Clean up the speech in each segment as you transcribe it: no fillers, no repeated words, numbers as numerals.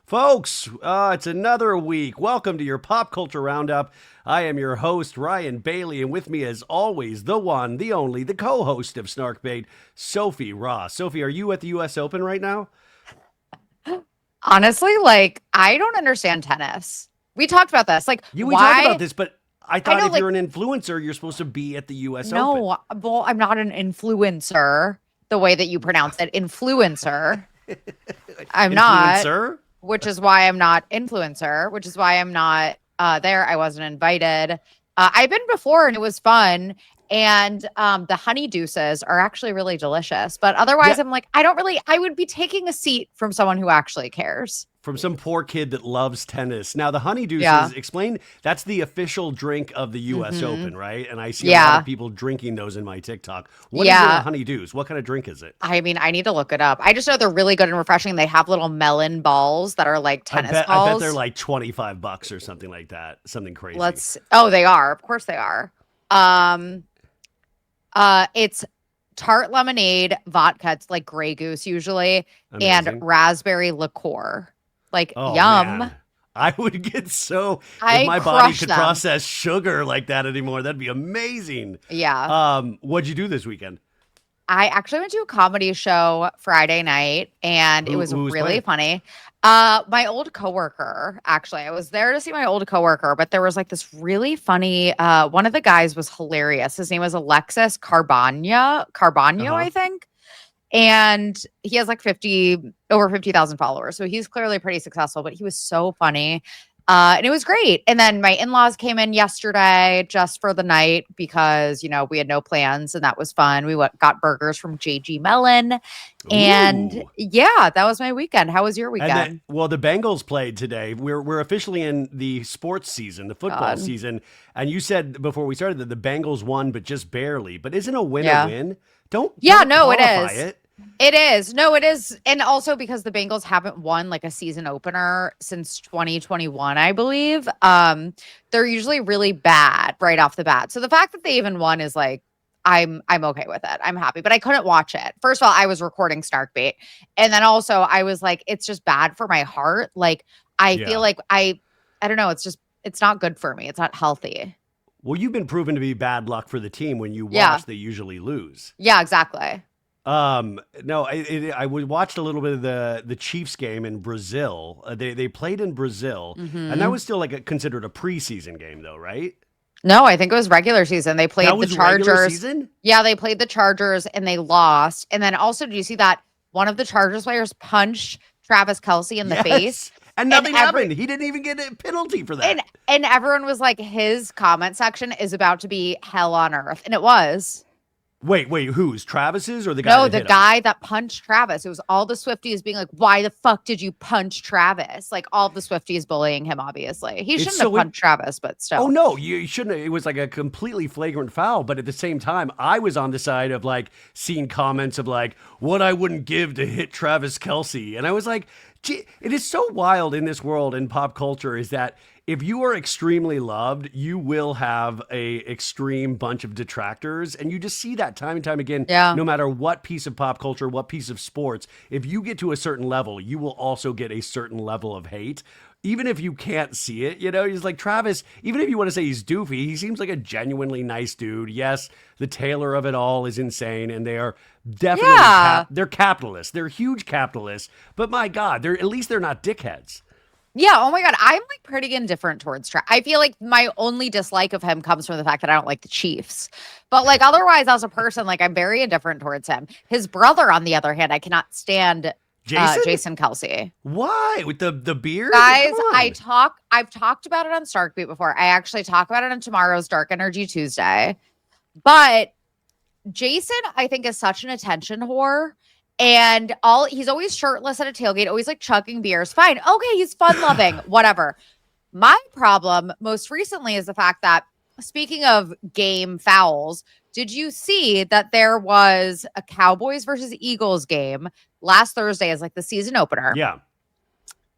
Folks, it's another week. Welcome to your Pop Culture Roundup. I am your host, Ryan Bailey, and with me, as always, the one, the only, the co-host of Snarkbait, Sophie Ross. Sophie, are you at the U.S. Open right now? Honestly, I don't understand tennis. We talked about this. We talked Why? about this, but I I thought know, if you're an influencer, you're supposed to be at the U.S. Open. no, well, I'm not an influencer the way that you pronounce it. Influencer. I'm not, Influencer? which is why I'm not influencer, which is why I'm not there. I wasn't invited. I've been before and it was fun. And the honey deuces are actually really delicious. But otherwise, Yeah, I'm I would be taking a seat from someone who actually cares. from some poor kid that loves tennis. Now, the Yeah. Honeydeuces, explain, that's the official drink of the U.S. hmm Open, right? And I see a lot Yeah. of people drinking those in my TikTok. What is in a Yeah. Honeydeuce? What kind of drink is it? I mean, I need to look it up. I just know they're really good and refreshing. They have little melon balls that are like tennis I bet they're balls. like $25 or something like that. Something crazy. Oh, they are. Of course they are. Um, it's tart lemonade, vodka, it's like Grey Goose usually, and Amazing. raspberry liqueur. Like, Oh yum. man. I would get so if I my body crush could them. process sugar like that anymore, that'd be amazing. Yeah. What'd you do this weekend? I actually went to a comedy show Friday night and it was Who was really playing? funny. My old coworker, actually. I was there to see my old coworker, but there was like this really funny one of the guys was hilarious. His name was Alexis Carbagno, Uh-huh. I think. And he has like over 50,000 followers. So he's clearly pretty successful, but he was so funny. And it was great. And then my in-laws came in yesterday just for the night because, we had no plans and that was fun. Got burgers from JG Mellon. And Ooh. yeah, that was my weekend. How was your And then, weekend? well, the Bengals played today. We're officially in the sports season, the football God. season. And you said before we started that the Bengals won, but just barely. But isn't a win a Yeah. win? Don't Yeah, doesn't no, it qualify is. it. It is. No, it is. And also because the Bengals haven't won like a season opener since 2021, I believe. They're usually really bad right off the bat. So the fact that they even won is like I'm okay with it. I'm happy, but I couldn't watch it. First of all, I was recording Snarkbait. And then also I was like it's just bad for my heart. Like I feel Yeah. like I don't know, it's not good for me. It's not healthy. Well, you've been proven to be bad luck for the team. When you Yeah. watch, they usually lose. Yeah, exactly. No, I watched a little bit of the Chiefs game in Brazil. They played in Brazil, and that Mhm. was still like considered a preseason game, though, right? No, I think it was regular season. They That played the was regular Chargers. season. Yeah, they played the Chargers and they lost. And then also, do you see that one of the Chargers players punched Travis Kelce in the Yes, face? and And nothing happened. He didn't even get a penalty for and that. and everyone was like, his comment section is about to be hell on earth. And it was. Wait, who's Travis's or the guy No, that the hit him? guy that punched Travis. It was all the Swifties being like, why the fuck did you punch Travis? Like all the Swifties bullying him, obviously. He It's shouldn't have so punched Travis, but Oh still. no, you shouldn't. It was like a completely flagrant foul, but at the same time, I was on the side of like seeing comments of like what I wouldn't give to hit Travis Kelce, and I was like, gee, it is so wild in this world in pop culture is that if you are extremely loved, you will have a extreme bunch of detractors, and you just see that time and time again. Yeah. No matter what piece of pop culture, what piece of sports, if you get to a certain level, you will also get a certain level of hate even if you can't see it, he's like Travis, even if you want to say he's doofy, he seems like a genuinely nice dude. Yes, the tailor of it all is insane, and they are definitely, Yeah. they're capitalists. They're huge capitalists, but my God, at least they're not dickheads. Yeah. Oh my God. I'm like pretty indifferent towards Travis. I feel like my only dislike of him comes from the fact that I don't like the Chiefs. But like otherwise, as a person, like I'm very indifferent towards him. His brother, on the other hand, I cannot stand Jason? Jason Kelce. Why? With the beard? Guys, Come on. I've talked about it on Starkbeat before. I actually talk about it on tomorrow's Dark Energy Tuesday. But Jason, I think, is such an attention whore. And he's always shirtless at a tailgate, always like chugging beers. Fine. Okay, he's fun loving, whatever. My problem most recently is the fact that, speaking of game fouls, did you see that there was a Cowboys versus Eagles game last Thursday as like the season opener? Yeah.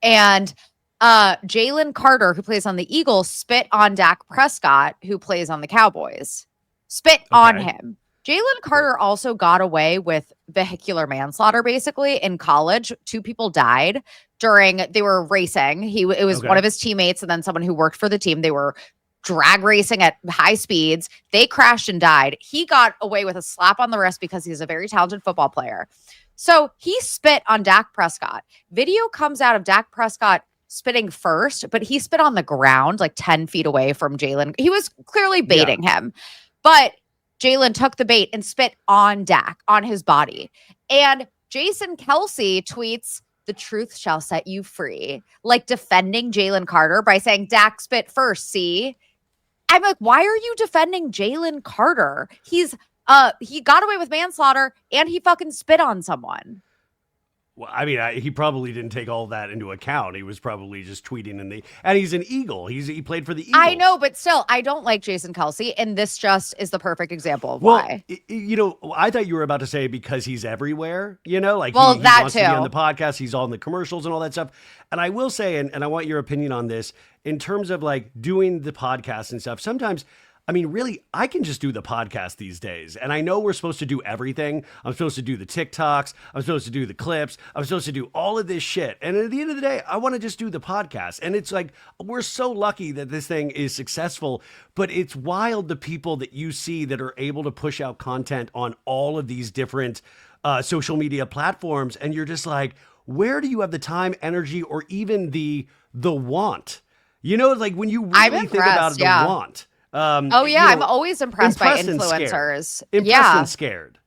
And Jalen Carter, who plays on the Eagles, spit on Dak Prescott, who plays on the Cowboys. Spit on Okay. him. Jalen Carter also got away with vehicular manslaughter, basically, in college. 2 people died they were racing. It was one of his teammates and then someone who worked for the team. They were drag racing at high speeds. They crashed and died. He got away with a slap on the wrist because he's a very talented football player. So he spit on Dak Prescott. Video comes out of Dak Prescott spitting first, but he spit on the ground like 10 feet away from Jalen. He was clearly baiting him. But Jalen took the bait and spit on Dak, on his body. And Jason Kelce tweets, "The truth shall set you free," like defending Jalen Carter by saying, "Dak spit first, see?" I'm like, why are you defending Jalen Carter? He got away with manslaughter and he fucking spit on someone. Well, I mean, he probably didn't take all that into account. He was probably just tweeting and he's an Eagle. He played for the Eagles. I know, but still, I don't like Jason Kelce, and this just is the perfect example of why. I thought you were about to say because he's everywhere, like he that wants too. to be on the podcast, he's on the commercials and all that stuff. And I will say, and I want your opinion on this, in terms of like doing the podcast and stuff, sometimes, I mean, really, I can just do the podcast these days. And I know we're supposed to do everything. I'm supposed to do the TikToks. I'm supposed to do the clips. I'm supposed to do all of this shit. And at the end of the day, I want to just do the podcast. And it's like, we're so lucky that this thing is successful, but it's wild the people that you see that are able to push out content on all of these different social media platforms. And you're just like, where do you have the time, energy, or even the want? Like when you really think about the want. I'm always impressed by influencers. Impressed and scared.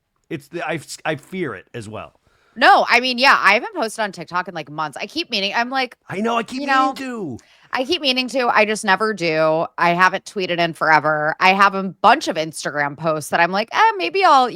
I fear it as well. No, I mean, I haven't posted on TikTok in like months. I keep meaning. I'm like, I know. I keep meaning to. I keep meaning to. I just never do. I haven't tweeted in forever. I have a bunch of Instagram posts that I'm like, maybe I'll,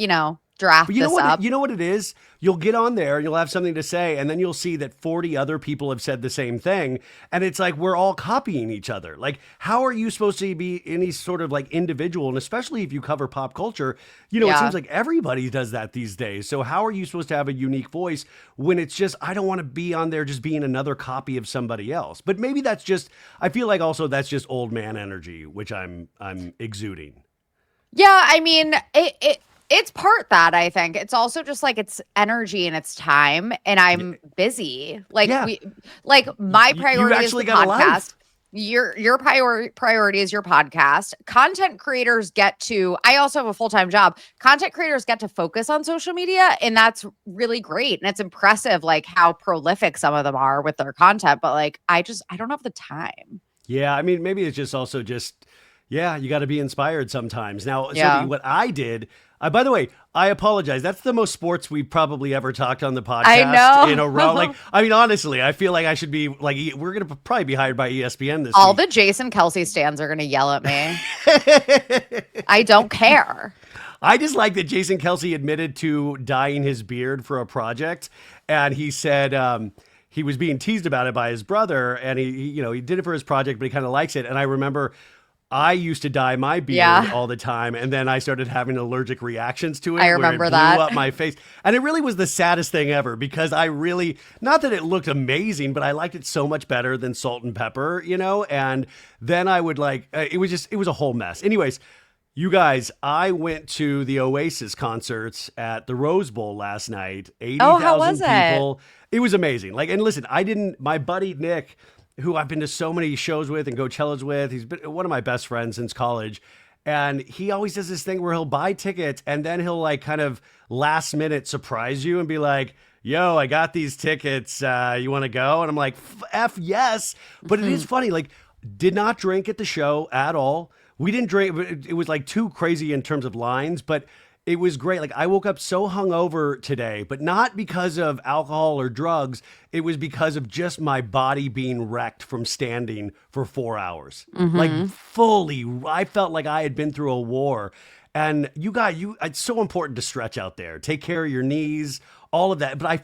draft this up. You know what it is? You'll get on there and you'll have something to say, and then you'll see that 40 other people have said the same thing, and it's like we're all copying each other. Like, how are you supposed to be any sort of like individual? And especially if you cover pop culture, it seems like everybody does that these days. So how are you supposed to have a unique voice when it's just, I don't want to be on there just being another copy of somebody else? But maybe that's just, I feel like also that's just old man energy, which I'm exuding. Yeah, I mean, it's part that, I think. It's also just like it's energy and it's time, and I'm busy. Like my priority is the podcast. Your priority is your podcast. Content creators I also have a full-time job. Content creators get to focus on social media, and that's really great. And it's impressive like how prolific some of them are with their content, but like I don't have the time. Yeah, I mean, maybe it's just also you got to be inspired sometimes. Now, Sophie, what I did, by the way, I apologize. That's the most sports we've probably ever talked on the podcast in a row. Like, I mean, honestly, I feel like I should be like, we're going to probably be hired by ESPN this All week. the Jason Kelce stands are going to yell at me. I don't care. I just like that Jason Kelce admitted to dyeing his beard for a project. And he said, he was being teased about it by his brother, and he did it for his project, but he kind of likes it. And I remember I used to dye my beard all the time, and then I started having allergic reactions to it. I remember where it that. blew up my face. And it really was the saddest thing ever, because I really, not that it looked amazing, but I liked it so much better than salt and pepper, and then I would it was a whole mess. Anyways, you guys, I went to the Oasis concerts at the Rose Bowl last night. 80,000 how was people. It was amazing. And listen, my buddy Nick, who I've been to so many shows with and Coachellas with. He's been one of my best friends since college. And he always does this thing where he'll buy tickets and then he'll kind of last minute surprise you and be like, yo, I got these tickets. You want to go? And I'm like, F yes. But it is funny. Did not drink at the show at all. We didn't drink. It was too crazy in terms of lines, but it was great. I woke up so hungover today, but not because of alcohol or drugs. It was because of just my body being wrecked from standing for 4 hours. Fully, I felt like I had been through a war. And it's so important to stretch out there. Take care of your knees, all of that. But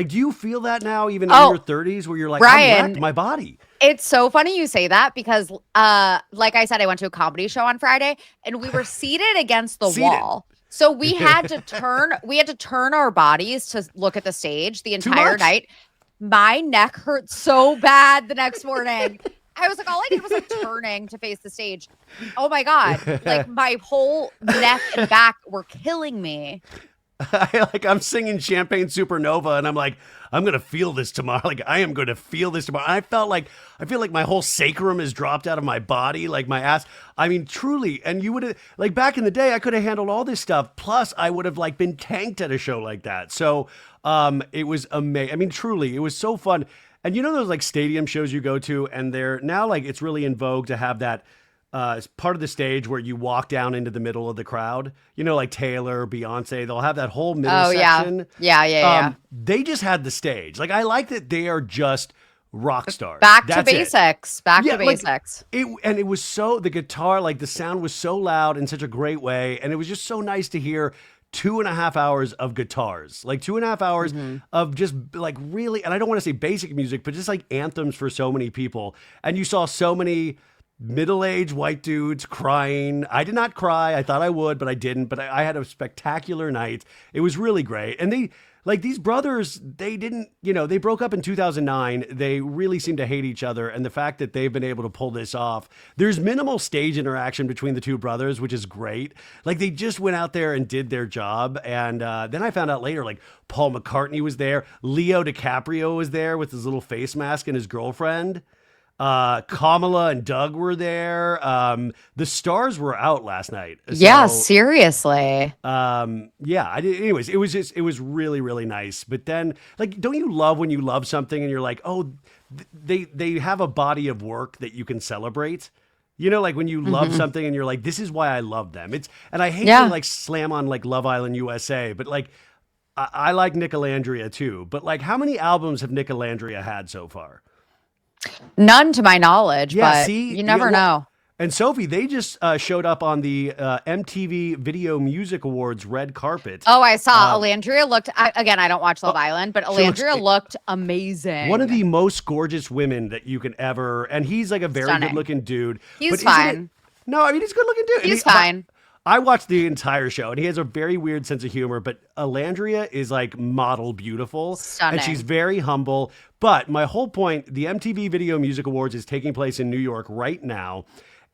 do you feel that now, even in your 30s, where you're like, Ryan, I'm wrecked, my body? It's so funny you say that because, like I said, I went to a comedy show on Friday and we were seated against the wall. So we had to turn our bodies to look at the stage the entire night. My neck hurt so bad the next morning. I was like, all I did was like turning to face the stage. Oh my God. Like my whole neck and back were killing me. I'm singing Champagne Supernova and I'm like, I'm going to feel this tomorrow. Like I am going to feel this tomorrow. I feel like my whole sacrum is dropped out of my body, like my ass. I mean, truly. And you would have, like back in the day, I could have handled all this stuff. Plus I would have like been tanked at a show like that. So it was amazing. I mean, truly, it was so fun. And you know those like stadium shows you go to, and they're now like it's really in vogue to have that part of the stage where you walk down into the middle of the crowd. You know, like Taylor, Beyonce, they'll have that whole middle section. Yeah. They just had the stage. Like I like that they are just rock stars. Back to basics. And it was so, the guitar, like the sound was so loud in such a great way, and it was just so nice to hear 2.5 hours of guitars, like 2.5 hours of just like really, and I don't want to say basic music, but just like anthems for so many people. And you saw so many middle-aged white dudes crying. I did not cry. I thought I would, but I didn't. But I had a spectacular night. It was really great. And they, like these brothers, they didn't, they broke up in 2009. They really seem to hate each other. And the fact that they've been able to pull this off, there's minimal stage interaction between the two brothers, which is great. Like they just went out there and did their job. And then I found out later, like Paul McCartney was there. Leo DiCaprio was there with his little face mask and his girlfriend. Kamala and Doug were there. The stars were out last night. So, yeah, seriously. Yeah, I did. Anyways, it was really, really nice. But then, like, don't you love when you love something and you're like, oh, they have a body of work that you can celebrate? You know, like when you love something and you're like, this is why I love them. And I hate to like slam on like Love Island USA, but like, I like Nicolandria too. But like, how many albums have Nicolandria had so far? None to my knowledge, yeah, but see, you never know. And Sophie, they just showed up on the MTV Video Music Awards red carpet. Oh, I saw. Alandria looked, again, I don't watch Love Island, but Alandria looked amazing. One of the most gorgeous women that you can ever, and he's like a very good looking dude. He's fine. No, I mean, he's a good looking dude. He's fine. I watched the entire show, and he has a very weird sense of humor, but Alandria is like model beautiful. Stunning. And she's very humble. But my whole point, the MTV Video Music Awards is taking place in New York right now,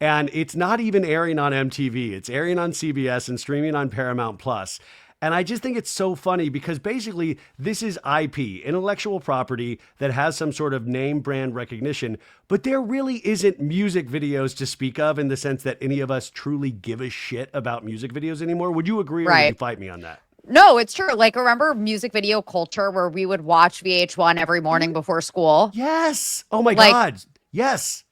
and it's not even airing on MTV. It's airing on CBS and streaming on Paramount Plus. And I just think it's so funny because basically this is IP, intellectual property that has some sort of name brand recognition, but there really isn't music videos to speak of in the sense that any of us truly give a shit about music videos anymore. Would you agree or would you fight me on that? No, it's true. Like, remember music video culture where we would watch VH1 every morning before school? Yes. Oh my God. Yes.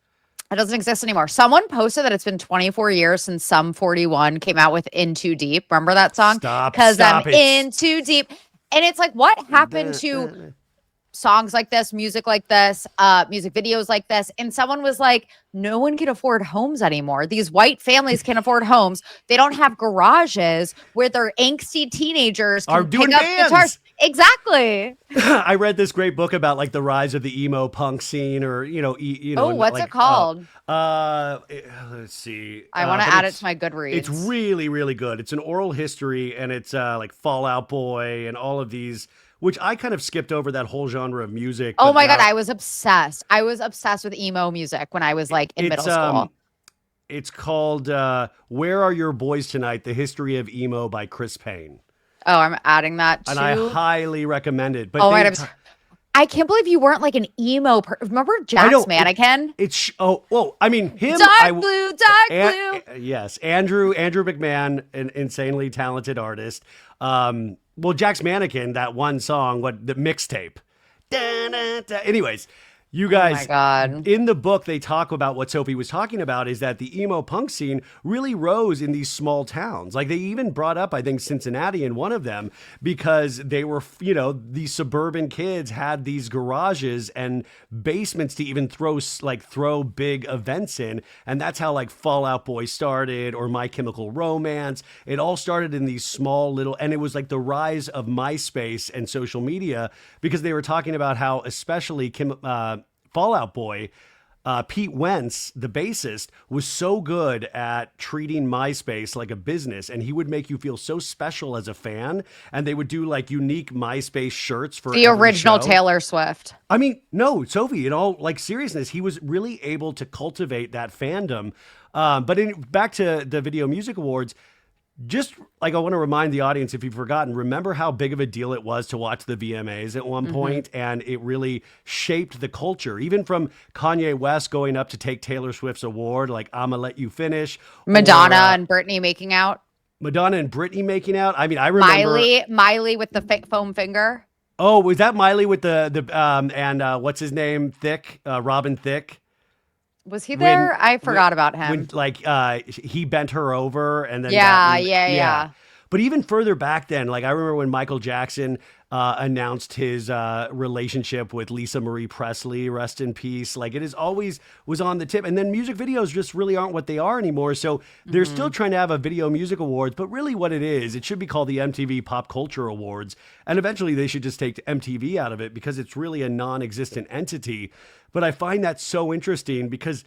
It doesn't exist anymore. Someone posted that it's been 24 years since Sum 41 came out with In Too Deep. Remember that song? Because I'm in too deep. And it's like, what happened to songs like this, music like this, music videos like this? And someone was like, no one can afford homes anymore. These white families can afford homes. They don't have garages where their angsty teenagers can pick up guitars. Exactly. I read this great book about like the rise of the emo punk scene, or what's it called? Let's see. I want to add it to my Goodreads. It's really, really good. It's an oral history, and it's like Fall Out Boy and all of these, which I kind of skipped over that whole genre of music. Oh my God, I was obsessed. I was obsessed with emo music when I was like in middle school. It's called Where Are Your Boys Tonight? The History of Emo by Chris Payne. Oh, I'm adding that too. And I highly recommend it. But I can't believe you weren't like an emo remember Jack's Mannequin? I mean him. Dark blue. Yes, Andrew McMahon, an insanely talented artist. Well, Jack's Mannequin, that one song, the mixtape. Anyways, you guys, oh my God. In the book, they talk about what Sophie was talking about is that the emo punk scene really rose in these small towns. Like they even brought up, I think, Cincinnati in one of them because they were, these suburban kids had these garages and basements to even throw big events in. And that's how like Fall Out Boy started, or My Chemical Romance. It all started in these small little, and it was like the rise of MySpace and social media because they were talking about how especially Fall Out Boy, Pete Wentz, the bassist, was so good at treating MySpace like a business, and he would make you feel so special as a fan. And they would do like unique MySpace shirts for the every original show. Taylor Swift. I mean, no, Sophie, in all like seriousness, he was really able to cultivate that fandom. Back to the Video Music Awards, just like I want to remind the audience, if you've forgotten, remember how big of a deal it was to watch the VMAs at one point, and it really shaped the culture, even from Kanye West going up to take Taylor Swift's award, like "I'ma Let You Finish," Madonna and Brittany making out. Madonna and Brittany making out. I mean, I remember Miley with the foam finger. Oh, was that Miley with the what's his name? Robin Thicke. Was he there? I forgot about him. When he bent her over and then yeah. But even further back then, like I remember when Michael Jackson announced his relationship with Lisa Marie Presley, rest in peace. Like it is always was on the tip. And then music videos just really aren't what they are anymore. So they're still trying to have a Video Music Awards, but really what it is, it should be called the MTV Pop Culture Awards. And eventually they should just take MTV out of it because it's really a non-existent entity. But I find that so interesting because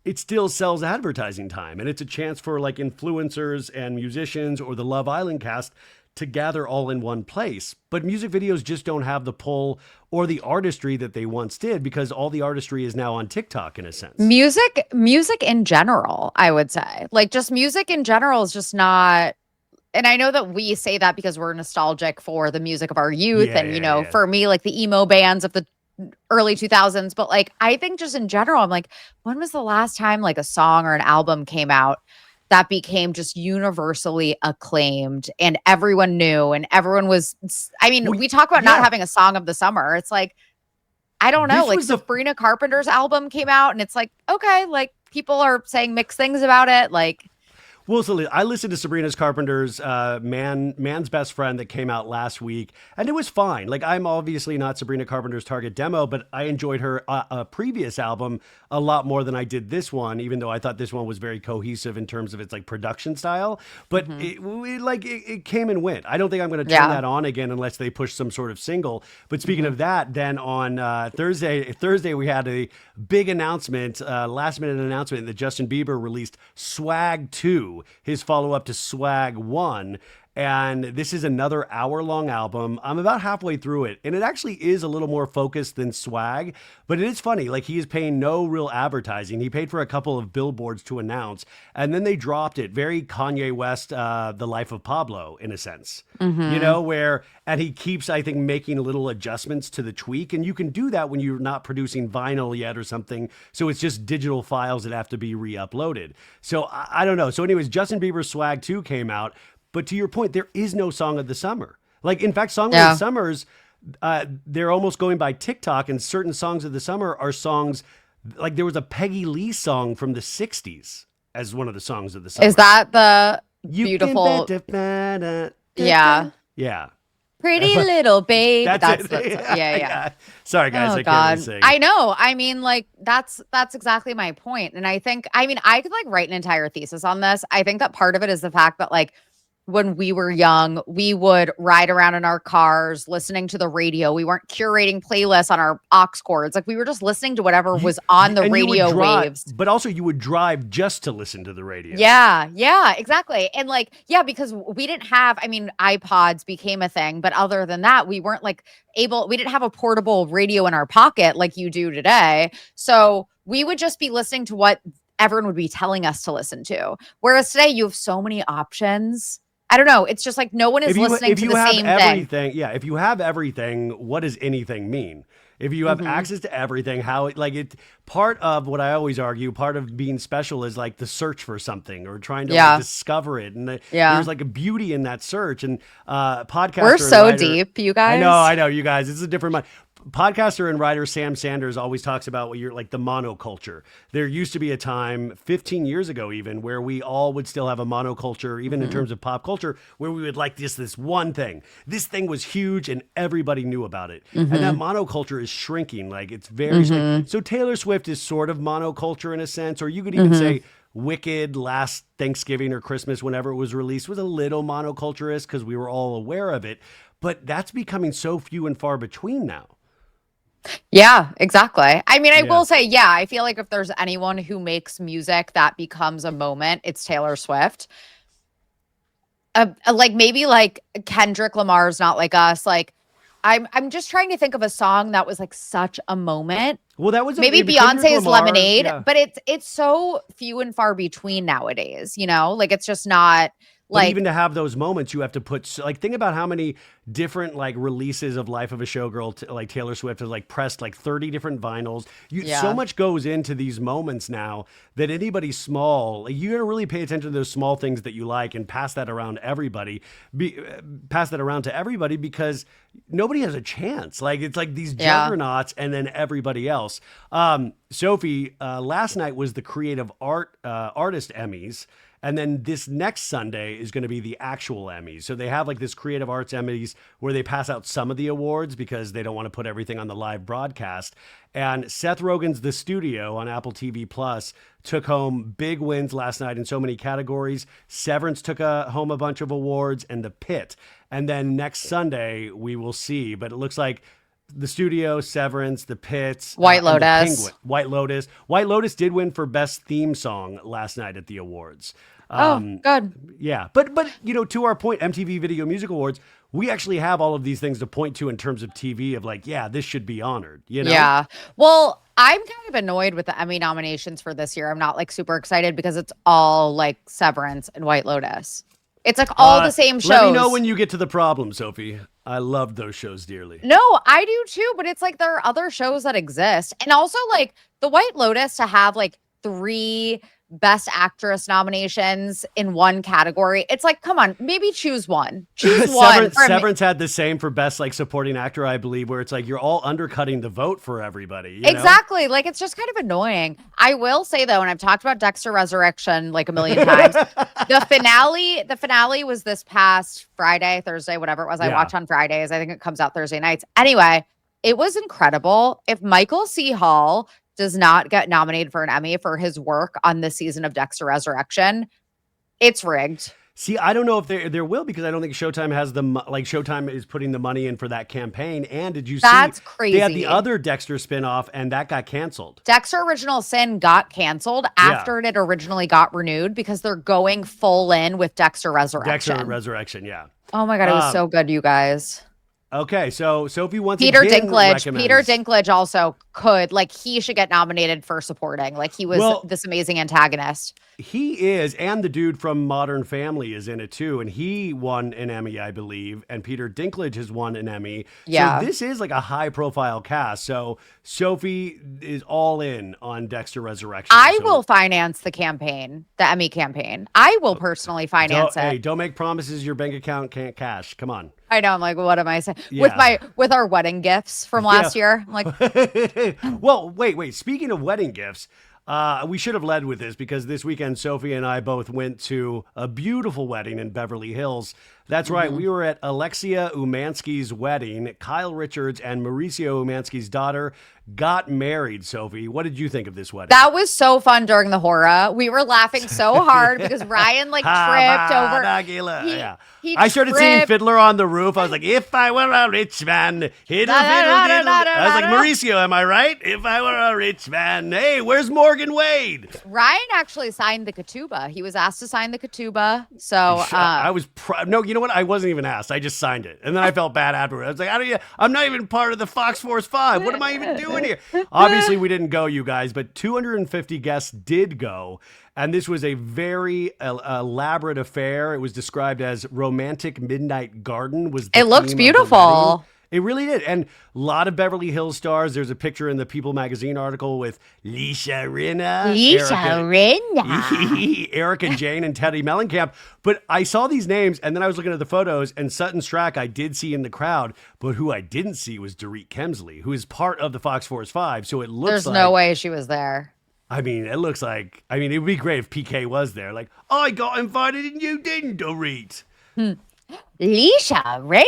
it still sells advertising time, and it's a chance for like influencers and musicians or the Love Island cast to gather all in one place. But music videos just don't have the pull or the artistry that they once did because all the artistry is now on TikTok in a sense. Music in general, I would say. Like just music in general is just not. And I know that we say that because we're nostalgic for the music of our youth. For me, like the emo bands of the early 2000s, but like I think just in general, I'm like, when was the last time like a song or an album came out that became just universally acclaimed and everyone knew and everyone was, we talk about not having a song of the summer. It's like, I don't know, like Sabrina Carpenter's album came out and it's like, okay, like people are saying mixed things about it. Like, well, so I listened to Sabrina Carpenter's Man's Best Friend that came out last week, and it was fine. Like, I'm obviously not Sabrina Carpenter's target demo, but I enjoyed her previous album a lot more than I did this one, even though I thought this one was very cohesive in terms of its like production style. But it came and went. I don't think I'm going to turn that on again unless they push some sort of single. But speaking of that, then on Thursday we had a big announcement, last minute announcement that Justin Bieber released Swag 2. His follow-up to Swag 1. And this is another hour-long album. I'm about halfway through it, and it actually is a little more focused than Swag, but it is funny. Like, he is paying no real advertising. He paid for a couple of billboards to announce, and then they dropped it. Very Kanye West, The Life of Pablo, in a sense. And he keeps, I think, making little adjustments to the tweak, and you can do that when you're not producing vinyl yet or something, so it's just digital files that have to be re-uploaded. So, I don't know. So anyways, Justin Bieber's Swag 2 came out. But to your point, there is no song of the summer. Like, in fact, Song of the Summers, they're almost going by TikTok, and certain songs of the summer are songs, like there was a Peggy Lee song from the 60s as one of the songs of the summer. Is that the beautiful? Yeah. Pretty little babe. That's yeah. Sorry, guys. I can't really sing. I know. I mean, like, that's exactly my point. And I think, I could like write an entire thesis on this. I think that part of it is the fact that like, when we were young, we would ride around in our cars listening to the radio. We weren't curating playlists on our aux cords. Like we were just listening to whatever was on the radio waves. But also you would drive just to listen to the radio. Yeah, exactly. And like, because we didn't have, iPods became a thing, but other than that, we weren't like we didn't have a portable radio in our pocket like you do today. So we would just be listening to what everyone would be telling us to listen to. Whereas today you have so many options. I don't know. It's just like no one is listening to the same thing. Yeah, if you have everything, what does anything mean? If you have access to everything, part of what I always argue, part of being special is like the search for something or trying to like, discover it. And there's like a beauty in that search. And podcaster. We're so deep, you guys. I know, you guys. This is a different mind. Podcaster and writer Sam Sanders always talks about what you're like the monoculture. There used to be a time 15 years ago even where we all would still have a monoculture, even in terms of pop culture, where we would like this one thing. This thing was huge and everybody knew about it. And that monoculture is shrinking. Like it's very so Taylor Swift is sort of monoculture in a sense, or you could even say Wicked last Thanksgiving or Christmas, whenever it was released, was a little monoculturist because we were all aware of it. But that's becoming so few and far between now. Yeah, exactly. I mean, I Yeah. will say, I feel like if there's anyone who makes music that becomes a moment, it's Taylor Swift. Like maybe like Kendrick Lamar's Not Like Us. Like I'm just trying to think of a song that was like such a moment. Well, that was Maybe Kendrick Beyonce's Lamar, Lemonade, yeah. but it's so few and far between nowadays, you know? Like it's just not But like even to have those moments, you have to put like think about how many different like releases of Life of a Showgirl, like Taylor Swift has like pressed like 30 different vinyls. So much goes into these moments now that anybody small, like, you gotta really pay attention to those small things that you like and pass that around everybody. Pass that around to everybody because nobody has a chance. Like it's like these juggernauts and then everybody else. Sophie, last night was the Creative Artist Emmys. And then this next Sunday is going to be the actual Emmys. So they have like this Creative Arts Emmys where they pass out some of the awards because they don't want to put everything on the live broadcast. And Seth Rogen's The Studio on Apple TV Plus took home big wins last night in so many categories. Severance took home a bunch of awards, and The Pit. And then next Sunday we will see. But it looks like The Studio, Severance, The Pit, White Lotus. White Lotus. White Lotus did win for Best Theme Song last night at the awards. Good. Yeah. But you know, to our point, MTV Video Music Awards, we actually have all of these things to point to in terms of TV of like, yeah, this should be honored, you know? Yeah. Well, I'm kind of annoyed with the Emmy nominations for this year. I'm not like super excited because it's all like Severance and White Lotus. It's like all the same shows. Let me know when you get to the problem, Sophie. I loved those shows dearly. No, I do too, but it's like there are other shows that exist. And also like the White Lotus to have like 3 Best Actress nominations in one category. It's like, come on, maybe choose one. Choose one. Severance had the same for Best like Supporting Actor, I believe, where it's like you're all undercutting the vote for everybody. You exactly. Like it's just kind of annoying. I will say though, and I've talked about Dexter Resurrection like a million times. The finale was this past Friday, Thursday, whatever it was. I watch on Fridays. I think it comes out Thursday nights. Anyway, it was incredible. If Michael C. Hall does not get nominated for an Emmy for his work on this season of Dexter Resurrection, it's rigged. See, I don't know if there will because I don't think Showtime has Showtime is putting the money in for that campaign. And did you see that's crazy? They had the other Dexter spinoff and that got canceled. Dexter Original Sin got canceled after it originally got renewed because they're going full in with Dexter Resurrection. Dexter Resurrection, yeah. Oh my God, it was so good, you guys. Okay, so Sophie once Peter again Dinklage. recommends. Peter Dinklage also could, like, he should get nominated for supporting. Like, he was this amazing antagonist. He is, and the dude from Modern Family is in it too, and he won an Emmy, I believe, and Peter Dinklage has won an Emmy. Yeah. So this is like a high-profile cast. So Sophie is all in on Dexter Resurrection. I will finance the campaign, the Emmy campaign. I will personally finance it. Hey, don't make promises your bank account can't cash. Come on. I know. I'm like, what am I saying? With our wedding gifts from last year. I'm like, well, wait. Speaking of wedding gifts, we should have led with this because this weekend Sophie and I both went to a beautiful wedding in Beverly Hills. That's right. We were at Alexia Umansky's wedding. Kyle Richards and Mauricio Umansky's daughter got married, Sophie. What did you think of this wedding? That was so fun during the horror. We were laughing so hard because Ryan like tripped over. I started singing Fiddler on the Roof. I was like, if I were a rich man, fiddle, fiddle, diddle. I was like, Mauricio, am I right? If I were a rich man. Hey, where's Morgan Wade? Ryan actually signed the ketubah. He was asked to sign the ketubah. So I was no, you know what? I wasn't even asked. I just signed it. And then I felt bad afterwards. I was like, I'm not even part of the Fox Force 5. What am I even doing here? Obviously, we didn't go, you guys, but 250 guests did go. And this was a very elaborate affair. It was described as romantic midnight garden. It looked beautiful. It really did. And a lot of Beverly Hills stars. There's a picture in the People magazine article with Lisa Rinna. Erica Jane and Teddy Mellencamp. But I saw these names and then I was looking at the photos and Sutton Strack I did see in the crowd. But who I didn't see was Dorit Kemsley, who is part of the Fox Force 5. So it looks There's no way she was there. I mean, it looks like, it would be great if PK was there. Like, I got invited and you didn't, Dorit. Lisa Rinna.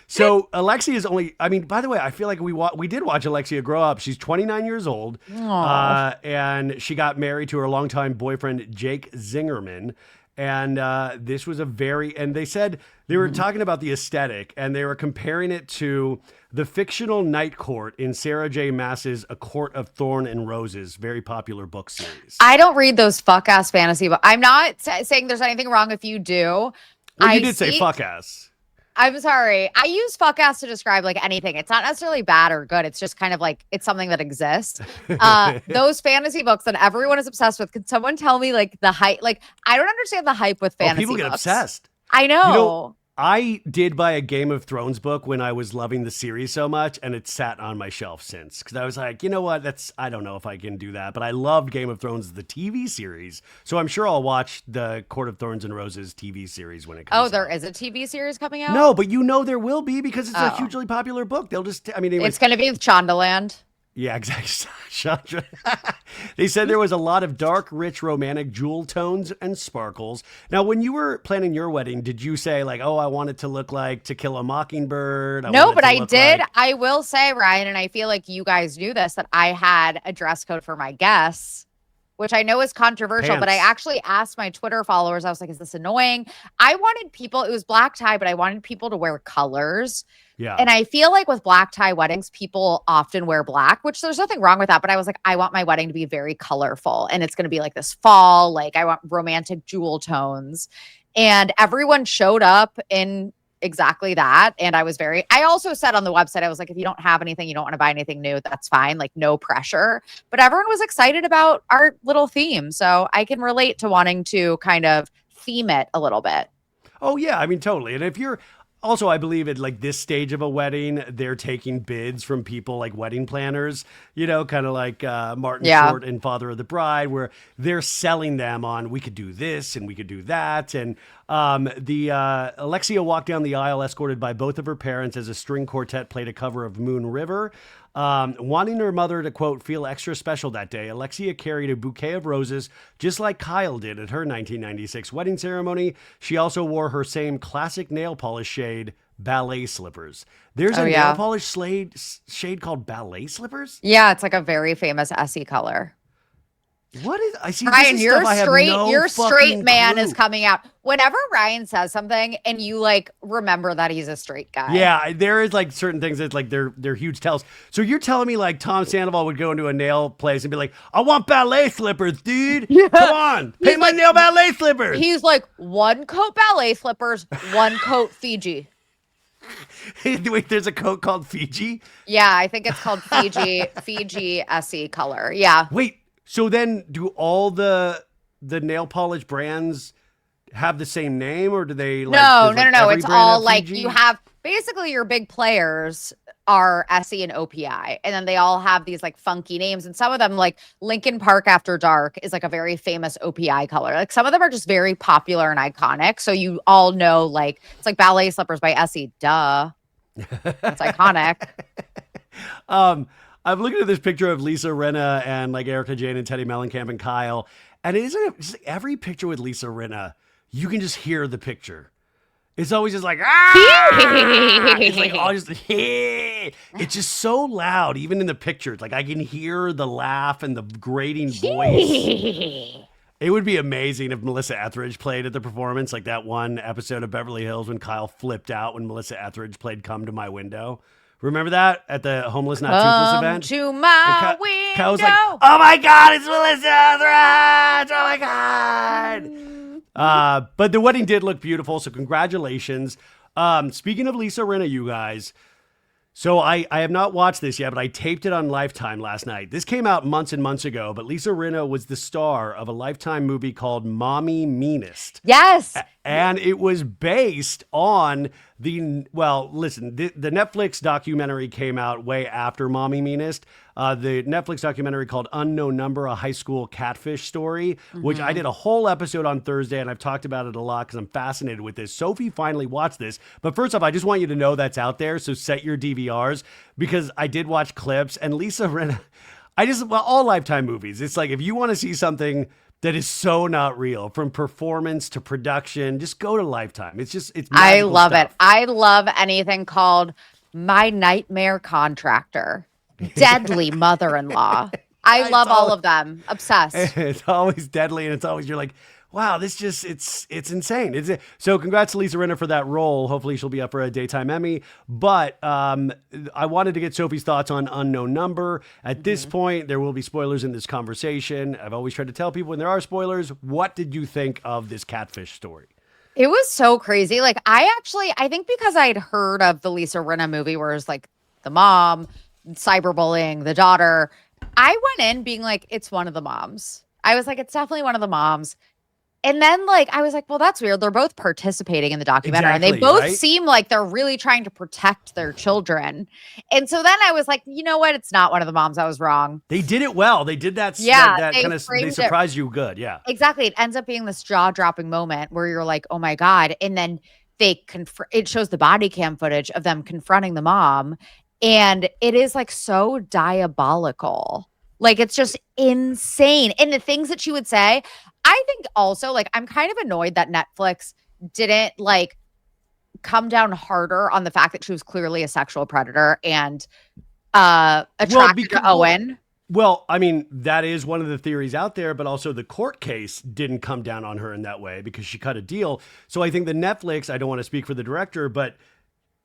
So Alexia is only, by the way, I feel like we did watch Alexia grow up. She's 29 years old. And she got married to her longtime boyfriend, Jake Zingerman. And this was and they said they were talking about the aesthetic, and they were comparing it to the fictional Night Court in Sarah J. Maas's A Court of Thorn and Roses, very popular book series. I don't read those fuck-ass fantasy books. I'm not saying there's anything wrong if you do. Well, you did say fuck-ass. I'm sorry. I use fuck-ass to describe like anything. It's not necessarily bad or good. It's just kind of like it's something that exists. Those fantasy books that everyone is obsessed with. Can someone tell me like the hype? Like I don't understand the hype with fantasy people get books. obsessed. I know. You know, I did buy a Game of Thrones book when I was loving the series so much, and it sat on my shelf since. Because I was like, you know what? I don't know if I can do that. But I loved Game of Thrones, the TV series. So I'm sure I'll watch the Court of Thorns and Roses TV series when it comes out. Oh, there is a TV series coming out? No, but you know there will be because it's a hugely popular book. They'll just, it's going to be with Shondaland. Yeah, exactly. Chandra. They said there was a lot of dark, rich, romantic jewel tones and sparkles. Now, when you were planning your wedding, did you say like, oh, I want it to look like To Kill a Mockingbird? No, but I did. Like... I will say, Ryan, and I feel like you guys knew this, that I had a dress code for my guests, which I know is controversial, but I actually asked my Twitter followers, I was like, is this annoying? I wanted people, it was black tie, but I wanted people to wear colors. Yeah. And I feel like with black tie weddings, people often wear black, which there's nothing wrong with that. But I was like, I want my wedding to be very colorful. And it's going to be like this fall, like I want romantic jewel tones. And everyone showed up in exactly that. And I also said on the website, I was like, if you don't have anything, you don't want to buy anything new, that's fine. Like no pressure. But everyone was excited about our little theme. So I can relate to wanting to kind of theme it a little bit. Oh, yeah. I mean, totally. And if you're also, I believe at like this stage of a wedding, they're taking bids from people like wedding planners, you know, kind of like Martin Short and Father of the Bride, where they're selling them on we could do this and we could do that. And Alexia walked down the aisle escorted by both of her parents as a string quartet played a cover of Moon River. Wanting her mother to, quote, feel extra special that day, Alexia carried a bouquet of roses just like Kyle did at her 1996 wedding ceremony. She also wore her same classic nail polish shade, ballet slippers. There's a nail polish shade called ballet slippers? Yeah, it's like a very famous Essie color. What is I see? Ryan, this is your stuff straight, I have no your straight man clue. is coming out. Whenever Ryan says something, and you like remember that he's a straight guy. Yeah, there is like certain things that like they're huge tells. So you're telling me like Tom Sandoval would go into a nail place and be like, "I want ballet slippers, dude. Yeah. Come on, paint my nail ballet slippers." He's like, one coat ballet slippers, one coat Fiji. Wait, there's a coat called Fiji? Yeah, I think it's called Fiji Essie color. Yeah. Wait. So then do all the nail polish brands have the same name, or do they like No. It's all like you have basically your big players are Essie and OPI, and then they all have these like funky names, and some of them like Lincoln Park After Dark is like a very famous OPI color. Like some of them are just very popular and iconic. So you all know like it's like ballet slippers by Essie. Duh. It's iconic. I'm looking at this picture of Lisa Rinna and like Erica Jane and Teddy Mellencamp and Kyle. And isn't it just every picture with Lisa Rinna, you can just hear the picture. It's always just like, ah! It's like, all just, it's just so loud, even in the pictures. Like I can hear the laugh and the grating voice. It would be amazing if Melissa Etheridge played at the performance, like that one episode of Beverly Hills when Kyle flipped out when Melissa Etheridge played Come to My Window. Remember that at the Homeless Not Toothless event? To my window. Kyle was like, oh my God, it's Melissa Etheridge. Oh my God. But the wedding did look beautiful, so congratulations. Speaking of Lisa Rinna, you guys, so I have not watched this yet, but I taped it on Lifetime last night. This came out months and months ago, but Lisa Rinna was the star of a Lifetime movie called Mommy Meanest. Yes. And it was based on the Netflix documentary came out way after Mommy Meanest. The Netflix documentary called Unknown Number, a high school catfish story, which I did a whole episode on Thursday, and I've talked about it a lot because I'm fascinated with this. Sophie finally watched this. But first off, I just want you to know that's out there, so set your DVRs, because I did watch clips, and Lisa Rinna, all Lifetime movies, it's like if you want to see something that is so not real, from performance to production, just go to Lifetime. It's I love stuff. it. I love anything called My Nightmare Contractor, Deadly Mother-in-Law. I love all of them. Obsessed. It's always deadly, and it's always, you're like, wow, it's insane. So congrats to Lisa Rinna for that role. Hopefully she'll be up for a daytime Emmy. But I wanted to get Sophie's thoughts on Unknown Number. At this point, there will be spoilers in this conversation. I've always tried to tell people when there are spoilers, what did you think of this catfish story? It was so crazy. Like, I think because I'd heard of the Lisa Rinna movie where it's like the mom, cyberbullying, the daughter, I went in being like, it's one of the moms. I was like, it's definitely one of the moms. And then, like, I was like, well, that's weird. They're both participating in the documentary. Exactly, and they both right? seem like they're really trying to protect their children. And so then I was like, you know what? It's not one of the moms. I was wrong. They did it well. They did that. Yeah, that they kind of, they framed surprised you good. Yeah. Exactly. It ends up being this jaw-dropping moment where you're like, oh my God. And then it shows the body cam footage of them confronting the mom. And it is like so diabolical. Like, it's just insane. And the things that she would say, I think also, like, I'm kind of annoyed that Netflix didn't like come down harder on the fact that she was clearly a sexual predator and attracted to Owen. Well, I mean, that is one of the theories out there, but also the court case didn't come down on her in that way because she cut a deal. So I think the Netflix, I don't want to speak for the director, but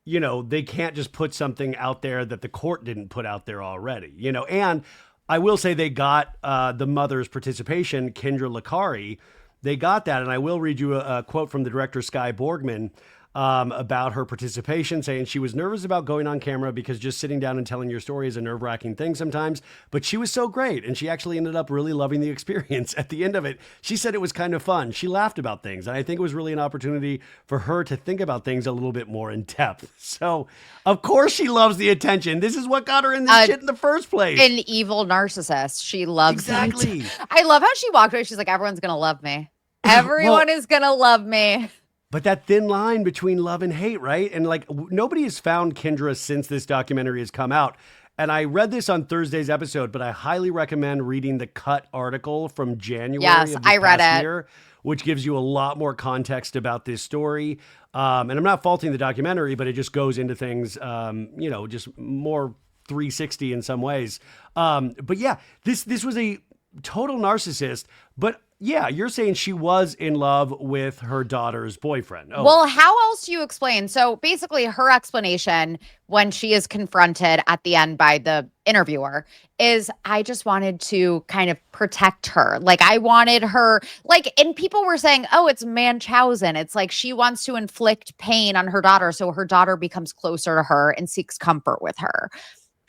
you know, they can't just put something out there that the court didn't put out there already, you know, and I will say they got the mother's participation, Kendra Lakari. They got that. And I will read you a quote from the director, Skye Borgman, about her participation, saying she was nervous about going on camera because just sitting down and telling your story is a nerve-wracking thing sometimes. But she was so great. And she actually ended up really loving the experience. At the end of it, she said it was kind of fun. She laughed about things. And I think it was really an opportunity for her to think about things a little bit more in depth. So, of course, she loves the attention. This is what got her in this shit in the first place. An evil narcissist. She loves exactly. I love how she walked away. She's like, everyone's going to love me. Everyone is going to love me. But that thin line between love and hate, right? And like nobody has found Kendra since this documentary has come out. And I read this on Thursday's episode, but I highly recommend reading the Cut article from January yes, of this I read past it. year, which gives you a lot more context about this story. And I'm not faulting the documentary, but it just goes into things, you know, just more 360 in some ways. But yeah, this was a total narcissist, but yeah, you're saying she was in love with her daughter's boyfriend. Oh. Well, how else do you explain? So basically her explanation when she is confronted at the end by the interviewer is, I just wanted to kind of protect her. Like, I wanted her, like, and people were saying, oh, it's Munchausen. It's like she wants to inflict pain on her daughter so her daughter becomes closer to her and seeks comfort with her.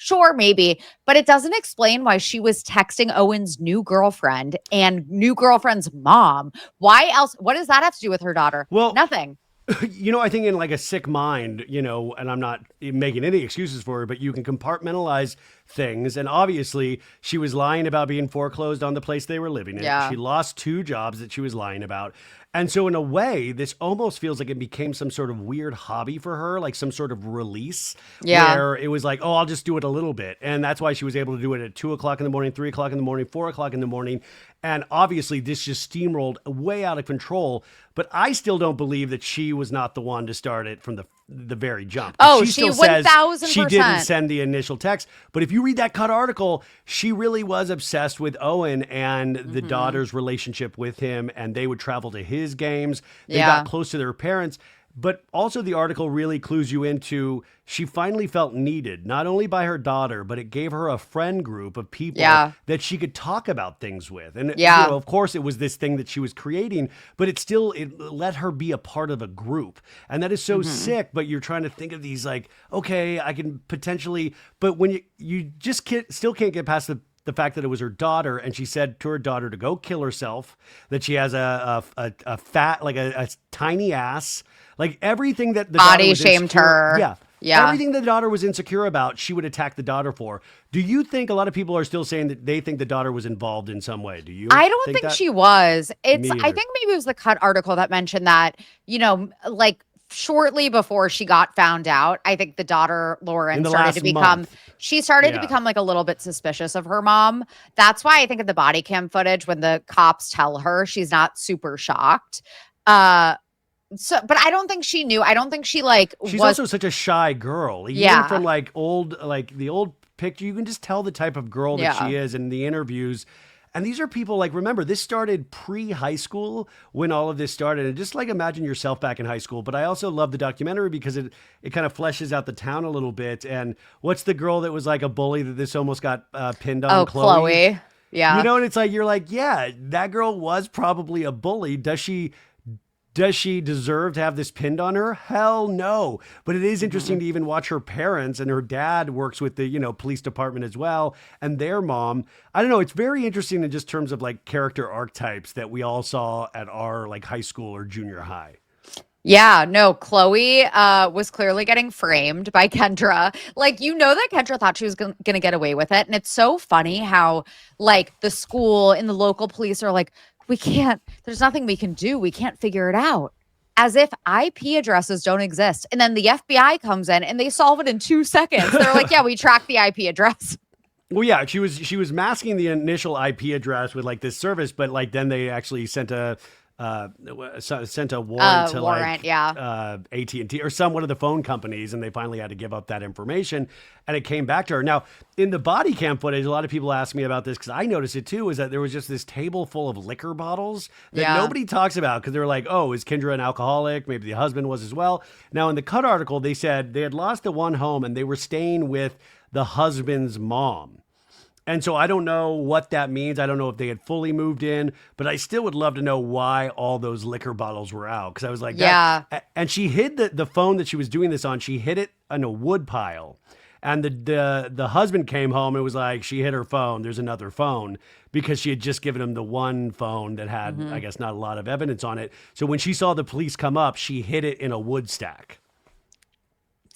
Sure, maybe, but it doesn't explain why she was texting Owen's new girlfriend and new girlfriend's mom. Why else? What does that have to do with her daughter? Well, nothing. You know, I think in like a sick mind, you know, and I'm not making any excuses for her, but you can compartmentalize things. And obviously, she was lying about being foreclosed on the place they were living in. Yeah. She lost 2 jobs that she was lying about. And so in a way, this almost feels like it became some sort of weird hobby for her, like some sort of release. Yeah. Where it was like, oh, I'll just do it a little bit. And that's why she was able to do it at 2 o'clock in the morning, 3 o'clock in the morning, 4 o'clock in the morning. And obviously, this just steamrolled way out of control. But I still don't believe that she was not the one to start it from the very jump. Oh, she still 1000%. says she didn't send the initial text. But if you read that Cut article, she really was obsessed with Owen and the daughter's relationship with him. And they would travel to his games. They got close to their parents. But also the article really clues you into she finally felt needed, not only by her daughter, but it gave her a friend group of people that she could talk about things with. And you know, of course, it was this thing that she was creating, but it let her be a part of a group. And that is so sick, but you're trying to think of these like, okay, I can potentially, but when you just still can't get past the fact that it was her daughter, and she said to her daughter to go kill herself, that she has a fat, like a tiny ass, like everything that the body shamed her. Yeah. Everything the daughter was insecure about, she would attack the daughter for. Do you think a lot of people are still saying that they think the daughter was involved in some way? Do you? I don't think she was. I think maybe it was the Cut article that mentioned that, you know, like shortly before she got found out, I think the daughter, Lauren, started to become like a little bit suspicious of her mom. That's why I think of the body cam footage when the cops tell her, she's not super shocked. So, but I don't think she knew. I don't think she she's also such a shy girl. Even from the old picture, you can just tell the type of girl that she is in the interviews. And these are people like, remember, this started pre-high school when all of this started. And just like imagine yourself back in high school. But I also love the documentary because it kind of fleshes out the town a little bit. And what's the girl that was like a bully that this almost got pinned on? Oh, Chloe. Yeah. You know, and it's like, you're like, yeah, that girl was probably a bully. Does she deserve to have this pinned on her? Hell no. But it is interesting to even watch her parents, and her dad works with the, police department as well, and their mom. I don't know. It's very interesting in just terms of like character archetypes that we all saw at our like high school or junior high. Yeah, no, Chloe was clearly getting framed by Kendra. Like, that Kendra thought she was going to get away with it. And it's so funny how like the school and the local police are like, there's nothing we can do. We can't figure it out. As if IP addresses don't exist. And then the FBI comes in and they solve it in 2 seconds. They're like, yeah, we tracked the IP address. Well, yeah, she was masking the initial IP address with like this service, but like then they actually sent a warrant to like AT&T or one of the phone companies, and they finally had to give up that information, and it came back to her. Now, in the body cam footage, a lot of people ask me about this because I noticed it too, is that there was just this table full of liquor bottles that nobody talks about because they were like, oh, is Kendra an alcoholic? Maybe the husband was as well. Now, in the Cut article, they said they had lost the one home and they were staying with the husband's mom. And so I don't know what that means. I don't know if they had fully moved in, but I still would love to know why all those liquor bottles were out. Because I was like, yeah. And she hid the phone that she was doing this on. She hid it on a wood pile. And the husband came home and was like, she hid her phone. There's another phone, because she had just given him the one phone that had, I guess, not a lot of evidence on it. So when she saw the police come up, she hid it in a wood stack.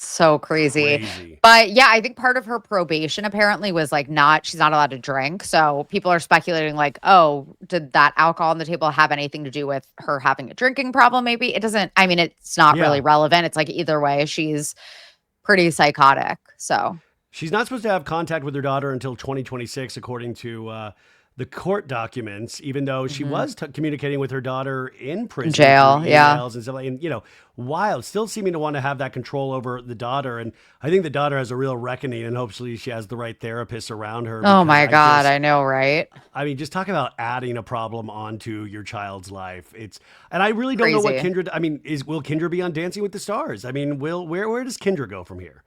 So crazy. But yeah, I think part of her probation apparently was like she's not allowed to drink. So people are speculating like, oh, did that alcohol on the table have anything to do with her having a drinking problem? Maybe it doesn't. I mean, it's not really relevant. It's like either way, she's pretty psychotic. So she's not supposed to have contact with her daughter until 2026, according to the court documents, even though she was communicating with her daughter in prison, jail, emails and stuff like, and wild, still seeming to want to have that control over the daughter. And I think the daughter has a real reckoning, and hopefully she has the right therapists around her. Oh my God, I know, right? I mean, just talk about adding a problem onto your child's life. And I really don't know what Kendra. I mean, will Kendra be on Dancing with the Stars? I mean, where does Kendra go from here?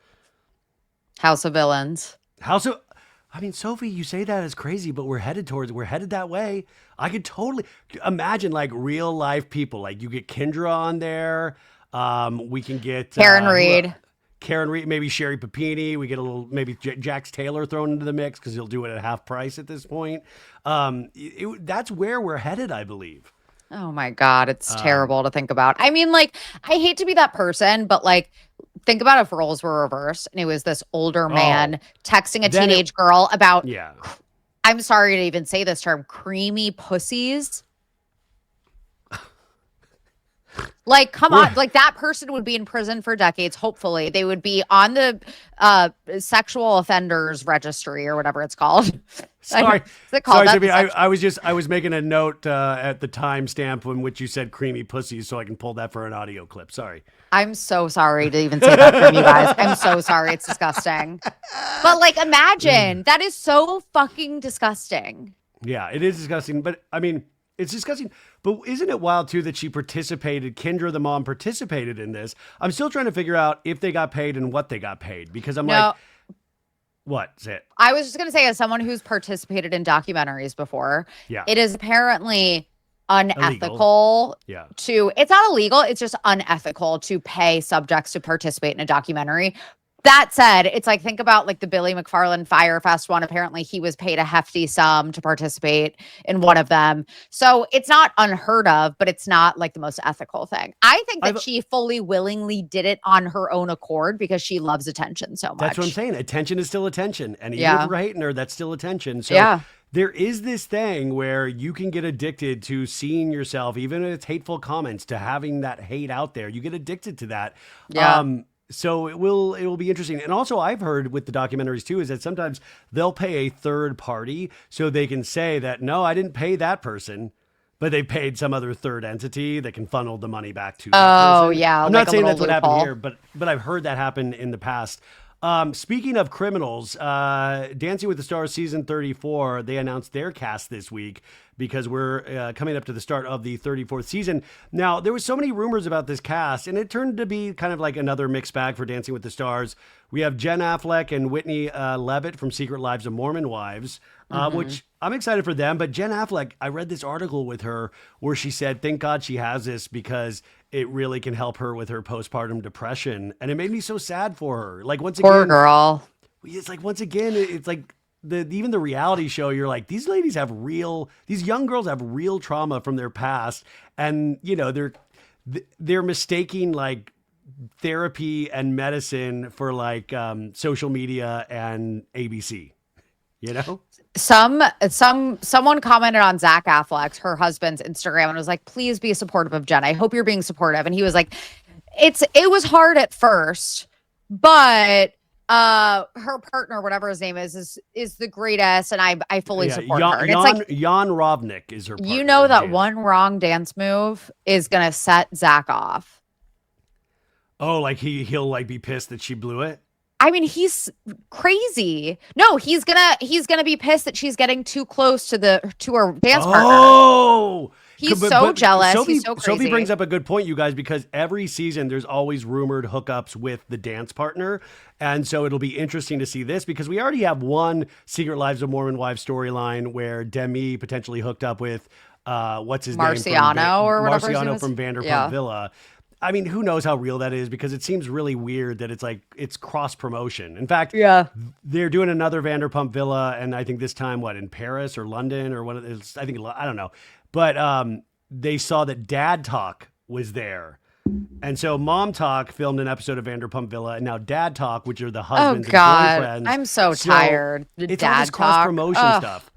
House of Villains. I mean, Sophie, you say that as crazy, but we're headed that way. I could totally imagine like real life people. Like you get Kendra on there. We can get Karen Reed, maybe Sherry Papini. We get a little, maybe Jax Taylor thrown into the mix because he'll do it at half price at this point. That's where we're headed, I believe. Oh my God, it's terrible to think about. I mean, like, I hate to be that person, but like, think about if roles were reversed and it was this older man texting a teenage girl about, I'm sorry to even say this term, creamy pussies. Like, come on. Like, that person would be in prison for decades. Hopefully they would be on the sexual offenders registry or whatever it's called. Sorry. Is it called Sophie, I was making a note at the timestamp in which you said creamy pussies, so I can pull that for an audio clip. Sorry. I'm so sorry to even say that from you guys. I'm so sorry. It's disgusting. But like, imagine that is so fucking disgusting. Yeah, it is disgusting. But I mean, it's disgusting. But isn't it wild too that Kendra, the mom, participated in this? I'm still trying to figure out if they got paid and what they got paid, because I'm like, what's it? I was just going to say, as someone who's participated in documentaries before, it is apparently unethical it's not illegal. It's just unethical to pay subjects to participate in a documentary. That said, it's like, think about like the Billy McFarland Fyre Fest one. Apparently he was paid a hefty sum to participate in one of them. So it's not unheard of, but it's not like the most ethical thing. I think that she fully willingly did it on her own accord because she loves attention so much. That's what I'm saying. Attention is still attention. And even if we're hating her, that's still attention. So there is this thing where you can get addicted to seeing yourself, even if it's hateful comments, to having that hate out there. You get addicted to that. So it will be interesting. And also I've heard with the documentaries too, is that sometimes they'll pay a third party so they can say that, no, I didn't pay that person, but they paid some other third entity that can funnel the money back to that person. Yeah. I'm not saying that's what happened here, but I've heard that happen in the past. Speaking of criminals, Dancing with the Stars season 34, they announced their cast this week because we're coming up to the start of the 34th season. Now, there was so many rumors about this cast, and it turned to be kind of like another mixed bag for Dancing with the Stars. We have Jen Affleck and Whitney Levitt from Secret Lives of Mormon Wives, which I'm excited for them. But Jen Affleck, I read this article with her where she said, thank God she has this because it really can help her with her postpartum depression. And it made me so sad for her. Like, once again, Poor girl. it's like, once again, it's like even the reality show, you're like, these young girls have real trauma from their past. And, you know, they're mistaking like therapy and medicine for like social media and ABC, you know? Someone commented on Zach Affleck's, her husband's Instagram, and was like, please be supportive of Jen. I hope you're being supportive. And he was like, it was hard at first, but her partner, whatever his name is the greatest, and I fully support her. And it's like Jan Rovnik is her partner. You know that one wrong dance move is gonna set Zach off. Oh, like he'll like be pissed that she blew it? I mean, he's crazy. No, he's gonna be pissed that she's getting too close to her dance partner. Oh, he's so jealous. He's so crazy. Sophie brings up a good point, you guys, because every season there's always rumored hookups with the dance partner. And so it'll be interesting to see this because we already have one Secret Lives of Mormon Wives storyline where Demi potentially hooked up with what's his name? Marciano from Vanderpump Villa. I mean, who knows how real that is because it seems really weird that it's cross promotion. In fact, they're doing another Vanderpump Villa, and I think this time in Paris or London or one of those. I don't know, but they saw that Dad Talk was there, and so Mom Talk filmed an episode of Vanderpump Villa, and now Dad Talk, which are the husbands and boyfriends. I'm so tired. It's all this cross promotion stuff.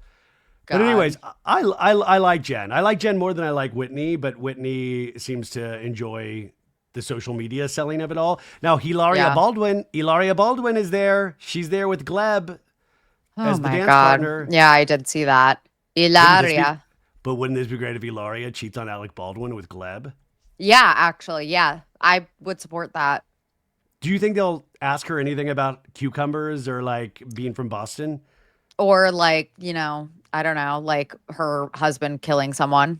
God. But anyways, I like Jen. I like Jen more than I like Whitney, but Whitney seems to enjoy the social media selling of it all. Now, Hilaria Baldwin is there. She's there with Gleb as the dance partner. Yeah, I did see that. Hilaria. But wouldn't this be great if Hilaria cheats on Alec Baldwin with Gleb? Yeah, actually, yeah. I would support that. Do you think they'll ask her anything about cucumbers or like being from Boston? Or like, you know, I don't know, like her husband killing someone.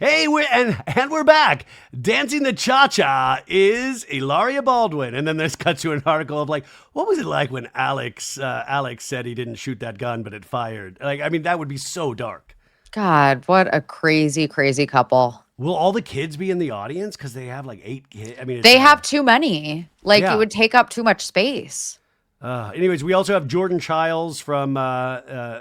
Hey, we're back. Dancing the Cha-Cha is Hilaria Baldwin. And then this cuts to an article of like, what was it like when Alex said he didn't shoot that gun, but it fired? Like, I mean, that would be so dark. God, what a crazy, crazy couple. Will all the kids be in the audience? Because they have like 8 kids. I mean, they have too many. Like, it would take up too much space. Anyways, we also have Jordan Childs from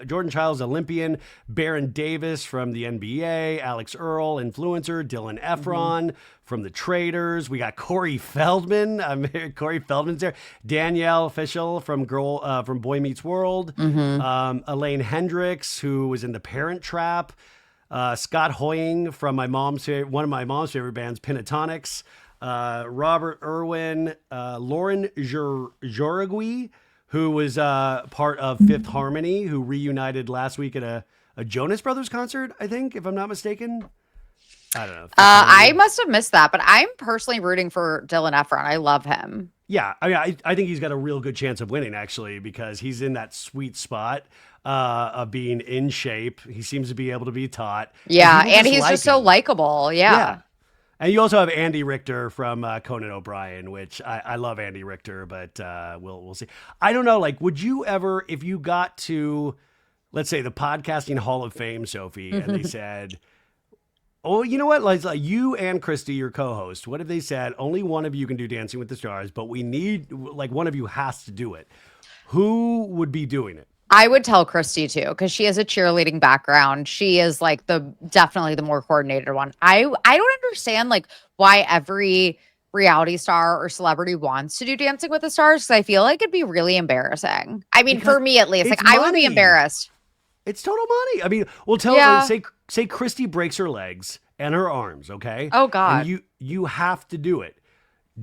Jordan Childs, Olympian, Baron Davis from the NBA, Alex Earl, influencer, Dylan Efron from the Traders. We got Corey Feldman. Corey Feldman's there. Danielle Fishel from Boy Meets World. Elaine Hendricks, who was in The Parent Trap. Scott Hoying from one of my mom's favorite bands, Pentatonics. Robert Irwin, Lauren Joragui, who was part of Fifth Harmony, who reunited last week at a Jonas Brothers concert, I think, if I'm not mistaken. I don't know. I must have missed that, but I'm personally rooting for Dylan Efron. I love him. Yeah, I mean, I think he's got a real good chance of winning, actually, because he's in that sweet spot of being in shape. He seems to be able to be taught. Yeah, and he's just so likable. Yeah. And you also have Andy Richter from Conan O'Brien, which I love Andy Richter, but we'll see. I don't know, like, would you ever, if you got to, let's say, the Podcasting Hall of Fame, Sophie, and they said, oh, you know what, like you and Christy, your co-host, what if they said, only one of you can do Dancing with the Stars, but we need, like, one of you has to do it. Who would be doing it? I would tell Christy too, because she has a cheerleading background. She is like definitely the more coordinated one. I don't understand like why every reality star or celebrity wants to do Dancing with the Stars, because I feel like it'd be really embarrassing. I mean, for me at least, like I would be embarrassed. It's total money. I mean, we'll tell her, say Christy breaks her legs and her arms, okay? Oh God. And you have to do it.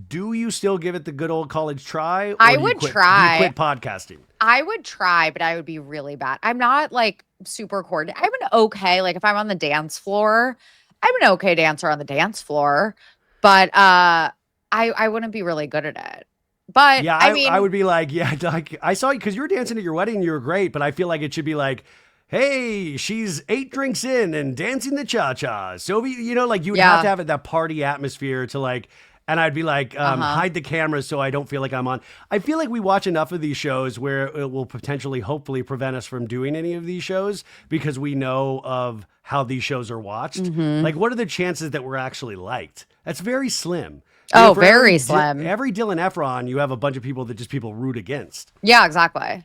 Do you still give it the good old college try? Or I would try. Do you quit podcasting? I would try, but I would be really bad. I'm not like super coordinated. I'm an okay, like if I'm on the dance floor, I'm an okay dancer on the dance floor, but I wouldn't be really good at it. But Yeah, I mean, I would be like, yeah, like I saw you because you were dancing at your wedding and you were great, but I feel like it should be like, hey, she's 8 drinks in and dancing the cha-cha. Sophie, you know, like you would have to have it, that party atmosphere to like, and I'd be like, hide the camera so I don't feel like I'm on. I feel like we watch enough of these shows where it will potentially, hopefully prevent us from doing any of these shows because we know of how these shows are watched. Like, what are the chances that we're actually liked? That's very slim. You know, for very slim. Every Dylan Efron, you have a bunch of people that just people root against. Yeah, exactly.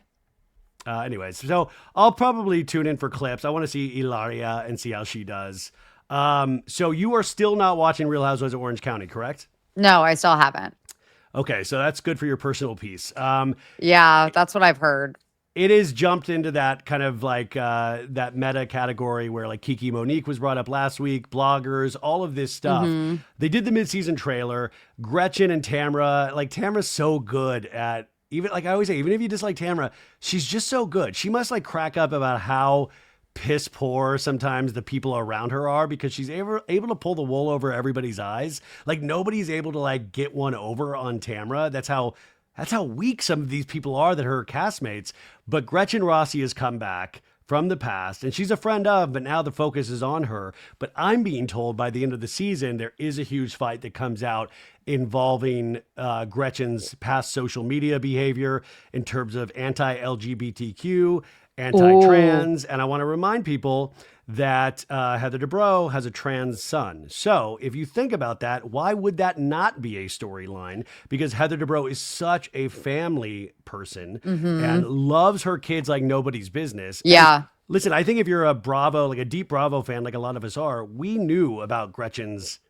Anyways, so I'll probably tune in for clips. I want to see Ilaria and see how she does. So you are still not watching Real Housewives of Orange County, correct? No, I still haven't. Okay, so that's good for your personal peace. Yeah, that's what I've heard. It has jumped into that kind of like that meta category where like Kiki Monique was brought up last week, bloggers, all of this stuff. They did the mid-season trailer. Gretchen and Tamra, like Tamra's so good at, even like I always say, even if you dislike Tamra, she's just so good. She must like crack up about how piss poor sometimes the people around her are because she's able to pull the wool over everybody's eyes. Like nobody's able to like get one over on Tamra. That's how weak some of these people are that are her castmates. But Gretchen Rossi has come back from the past and she's a friend of, but now the focus is on her. But I'm being told by the end of the season, there is a huge fight that comes out involving Gretchen's past social media behavior in terms of anti-LGBTQ, anti-trans. And I want to remind people that Heather Dubrow has a trans son. So if you think about that, why would that not be a storyline? Because Heather Dubrow is such a family person and loves her kids like nobody's business. Yeah. And listen, I think if you're a Bravo, like a deep Bravo fan, like a lot of us are, we knew about Gretchen's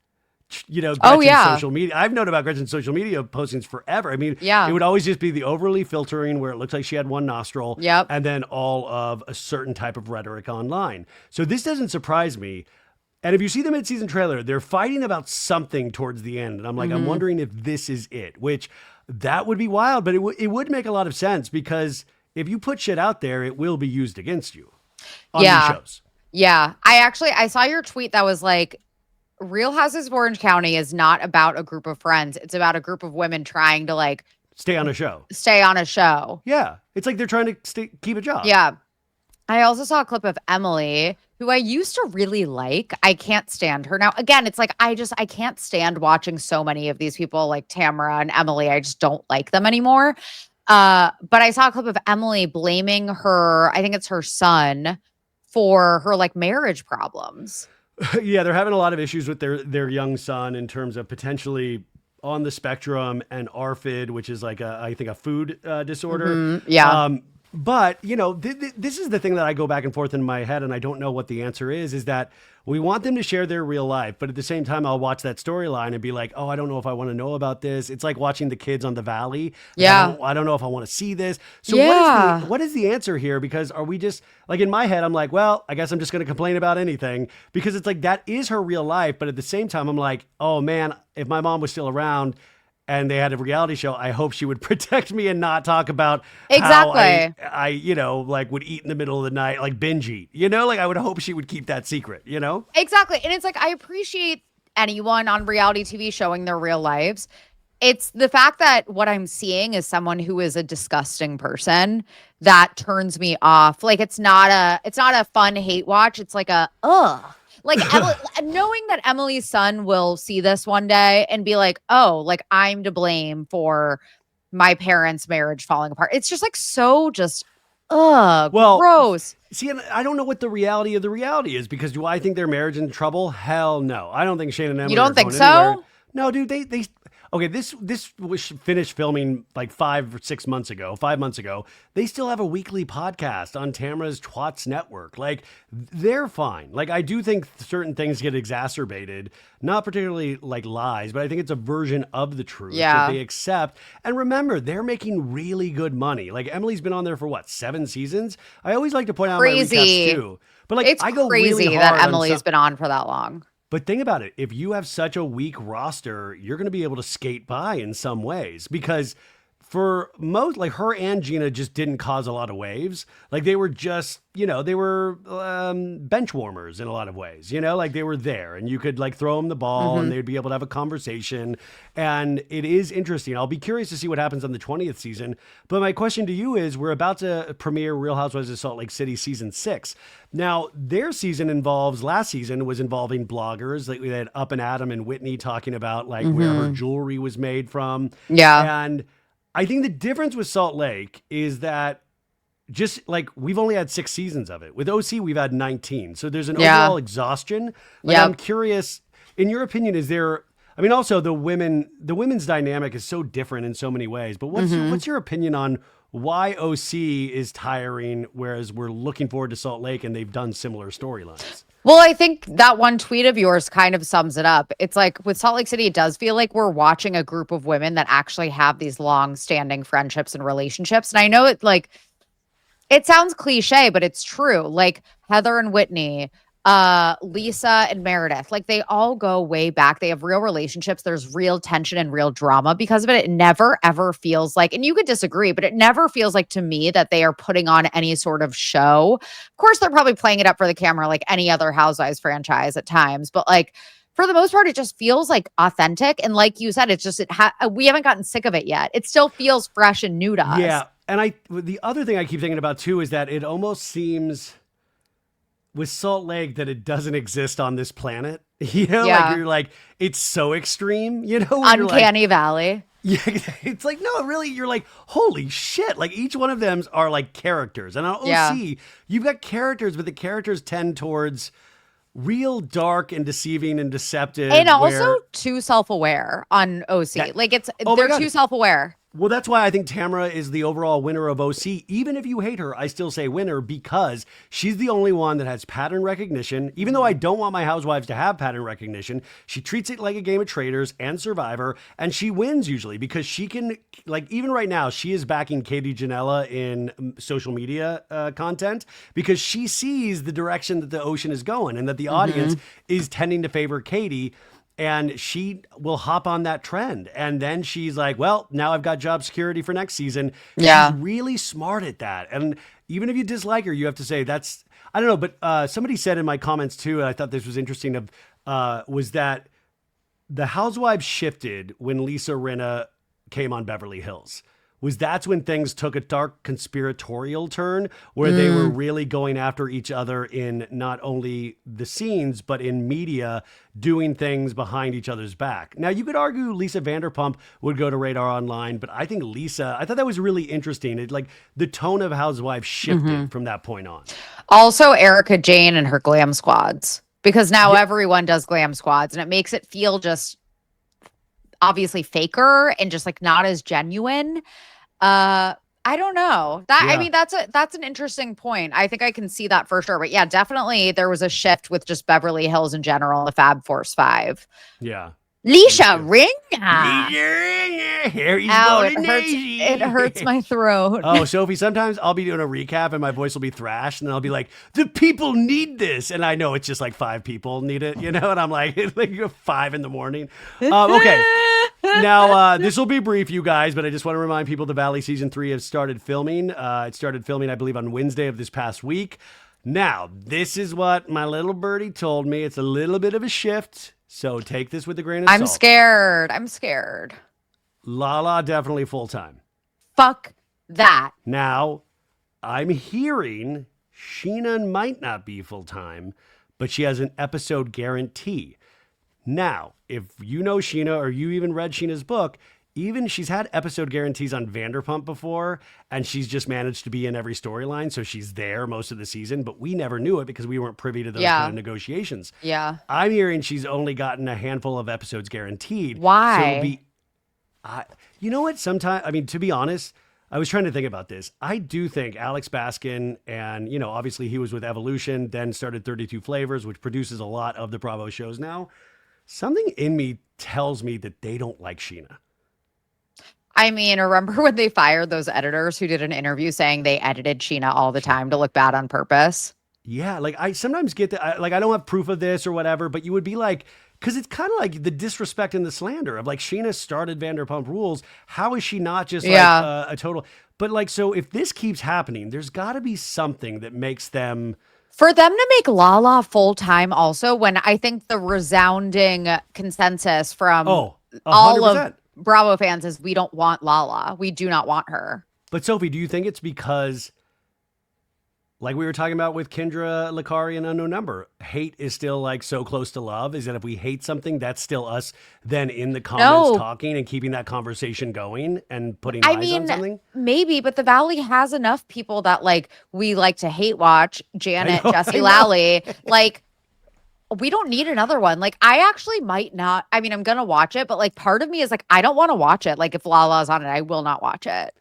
social media. I've known about Gretchen's social media postings forever. I mean, it would always just be the overly filtering where it looks like she had one nostril and then all of a certain type of rhetoric online. So this doesn't surprise me. And if you see the mid-season trailer, they're fighting about something towards the end. And I'm like, I'm wondering if this is it, which that would be wild, but it would make a lot of sense because if you put shit out there, it will be used against you on these shows. Yeah. I saw your tweet that was like, Real Houses of Orange County is not about a group of friends. It's about a group of women trying to like stay on a show. Yeah. It's like they're trying to keep a job. Yeah. I also saw a clip of Emily, who I used to really like. I can't stand her now. Again, it's like I can't stand watching so many of these people like Tamara and Emily. I just don't like them anymore. But I saw a clip of Emily blaming her, I think it's her son, for her like marriage problems. Yeah, they're having a lot of issues with their young son in terms of potentially on the spectrum and ARFID, which is like I think a food disorder. But, you know, this is the thing that I go back and forth in my head and I don't know what the answer is that we want them to share their real life. But at the same time, I'll watch that storyline and be like, oh, I don't know if I want to know about this. It's like watching the kids on the Valley. Like, I don't know if I want to see this. So what is the answer here? Because are we just like in my head, I'm like, well, I guess I'm just going to complain about anything because it's like that is her real life. But at the same time, I'm like, oh, man, if my mom was still around and they had a reality show, I hope she would protect me and not talk about how I you know, like would eat in the middle of the night, like binge eat, you know, like I would hope she would keep that secret, you know? Exactly. And it's like, I appreciate anyone on reality TV showing their real lives. It's the fact that what I'm seeing is someone who is a disgusting person that turns me off. Like it's not a fun hate watch. It's like a, ugh. Like Emily, knowing that Emily's son will see this one day and be like, oh, like I'm to blame for my parents' marriage falling apart. It's just like so just, gross. See, and I don't know what the reality of the reality is because do I think their marriage in trouble? Hell no. I don't think Shane and Emily You don't think so? Anywhere. No, dude, they okay, this was finished filming like 5 or 6 months ago, 5 months ago. They still have a weekly podcast on Tamara's Schwartz network. Like, they're fine. Like, I do think certain things get exacerbated, not particularly like lies, but I think it's a version of the truth that they accept. And remember, they're making really good money. Like, Emily's been on there for what, 7 seasons? I always like to point out my recaps too. But like, it's I go crazy really hard that Emily's been on for that long. But think about it. If you have such a weak roster, you're going to be able to skate by in some ways because for most, like her and Gina just didn't cause a lot of waves. Like they were just, they were bench warmers in a lot of ways, like they were there and you could like throw them the ball and they'd be able to have a conversation. And it is interesting. I'll be curious to see what happens on the 20th season. But my question to you is, we're about to premiere Real Housewives of Salt Lake City season 6. Now, their season last season was involving bloggers. Like we had Up and Adam and Whitney talking about like where her jewelry was made from. Yeah. And I think the difference with Salt Lake is that just like we've only had 6 seasons of it. With OC, we've had 19. So there's an overall exhaustion. Like I'm curious, in your opinion, is there, I mean, also the women's dynamic is so different in so many ways, but what's your opinion on why OC is tiring, whereas we're looking forward to Salt Lake and they've done similar storylines? Well, I think that one tweet of yours kind of sums it up. It's like with Salt Lake City, it does feel like we're watching a group of women that actually have these long-standing friendships and relationships. And I know it sounds cliche, but it's true. Like Heather and Whitney, Lisa and Meredith, like they all go way back. They have real relationships. There's real tension and real drama because of it. It never ever feels like, and you could disagree, but it never feels like to me that they are putting on any sort of show. Of course, they're probably playing it up for the camera like any other Housewives franchise at times, but like for the most part, it just feels like authentic. And like you said, it's just, we haven't gotten sick of it yet. It still feels fresh and new to us. Yeah. And the other thing I keep thinking about too is that it almost seems with Salt Lake that it doesn't exist on this planet. Like you're like, it's so extreme, Uncanny Valley. Yeah, it's like, no, really, you're like, holy shit. Like each one of them are like characters. And on OC, you've got characters, but the characters tend towards real dark and deceiving and deceptive. And also too self-aware on OC. Like they're too self-aware. Well, that's why I think Tamara is the overall winner of OC. Even if you hate her, I still say winner because she's the only one that has pattern recognition. Even though I don't want my housewives to have pattern recognition, she treats it like a game of Traitors and Survivor, and she wins usually because she can, like even right now, she is backing Katie Janela in social media content because she sees the direction that the ocean is going and that the audience is tending to favor Katie. And she will hop on that trend. And then she's like, well, now I've got job security for next season. Yeah. She's really smart at that. And even if you dislike her, you have to say that's, I don't know, but somebody said in my comments too, and I thought this was interesting, was that the Housewives shifted when Lisa Rinna came on Beverly Hills. That's when things took a dark conspiratorial turn where they were really going after each other in not only the scenes, but in media, doing things behind each other's back. Now, you could argue Lisa Vanderpump would go to Radar Online, but I think I thought that was really interesting. Like the tone of Housewives shifted from that point on. Also, Erica Jane and her glam squads, because now everyone does glam squads and it makes it feel just obviously faker and just like not as genuine. I don't know that. I mean, that's an interesting point. I think I can see that for sure. But yeah, definitely there was a shift with just Beverly Hills in general, the Fab Force 5. Yeah. Lisa Rinna. Ow, it hurts my throat. Oh, Sophie, sometimes I'll be doing a recap and my voice will be thrashed and then I'll be like, the people need this. And I know it's just like 5 people need it, And I'm like, it's like 5 in the morning. Okay. Now, this will be brief, you guys, but I just want to remind people the Valley Season 3 has started filming. It started filming, I believe, on Wednesday of this past week. Now, this is what my little birdie told me. It's a little bit of a shift, so take this with a grain of salt. I'm scared. Lala, definitely full-time. Fuck that. Now, I'm hearing Scheana might not be full-time, but she has an episode guarantee. Now, if you know Scheana or you even read Sheena's book, even she's had episode guarantees on Vanderpump before, and she's just managed to be in every storyline, so she's there most of the season, but we never knew it because we weren't privy to those kind of negotiations. Yeah. I'm hearing she's only gotten a handful of episodes guaranteed. Why? So it'll be, you know what? Sometimes, I mean, to be honest, I was trying to think about this. I do think Alex Baskin and, obviously he was with Evolution, then started 32 Flavors, which produces a lot of the Bravo shows now. Something in me tells me that they don't like Scheana. I mean, remember when they fired those editors who did an interview saying they edited Scheana all the time to look bad on purpose? Yeah, like I sometimes get that. Like I don't have proof of this or whatever, but you would be like, because it's kind of like the disrespect and the slander of like Scheana started Vanderpump Rules. How is she not just like a total? But like, so if this keeps happening, there's got to be something that makes them. For them to make Lala full time, also, when I think the resounding consensus from all of Bravo fans is we don't want Lala. We do not want her. But Sophie, do you think it's because, like we were talking about with Kendra, Lakari, and Unknown Number, hate is still like so close to love? Is that if we hate something, that's still us then in the comments talking and keeping that conversation going and putting eyes on something? Maybe, but the Valley has enough people that like we like to hate watch. Janet, Jesse, Lally. Like, we don't need another one. Like, I actually might not. I mean, I'm going to watch it, but like part of me is like, I don't want to watch it. Like, if Lala's on it, I will not watch it.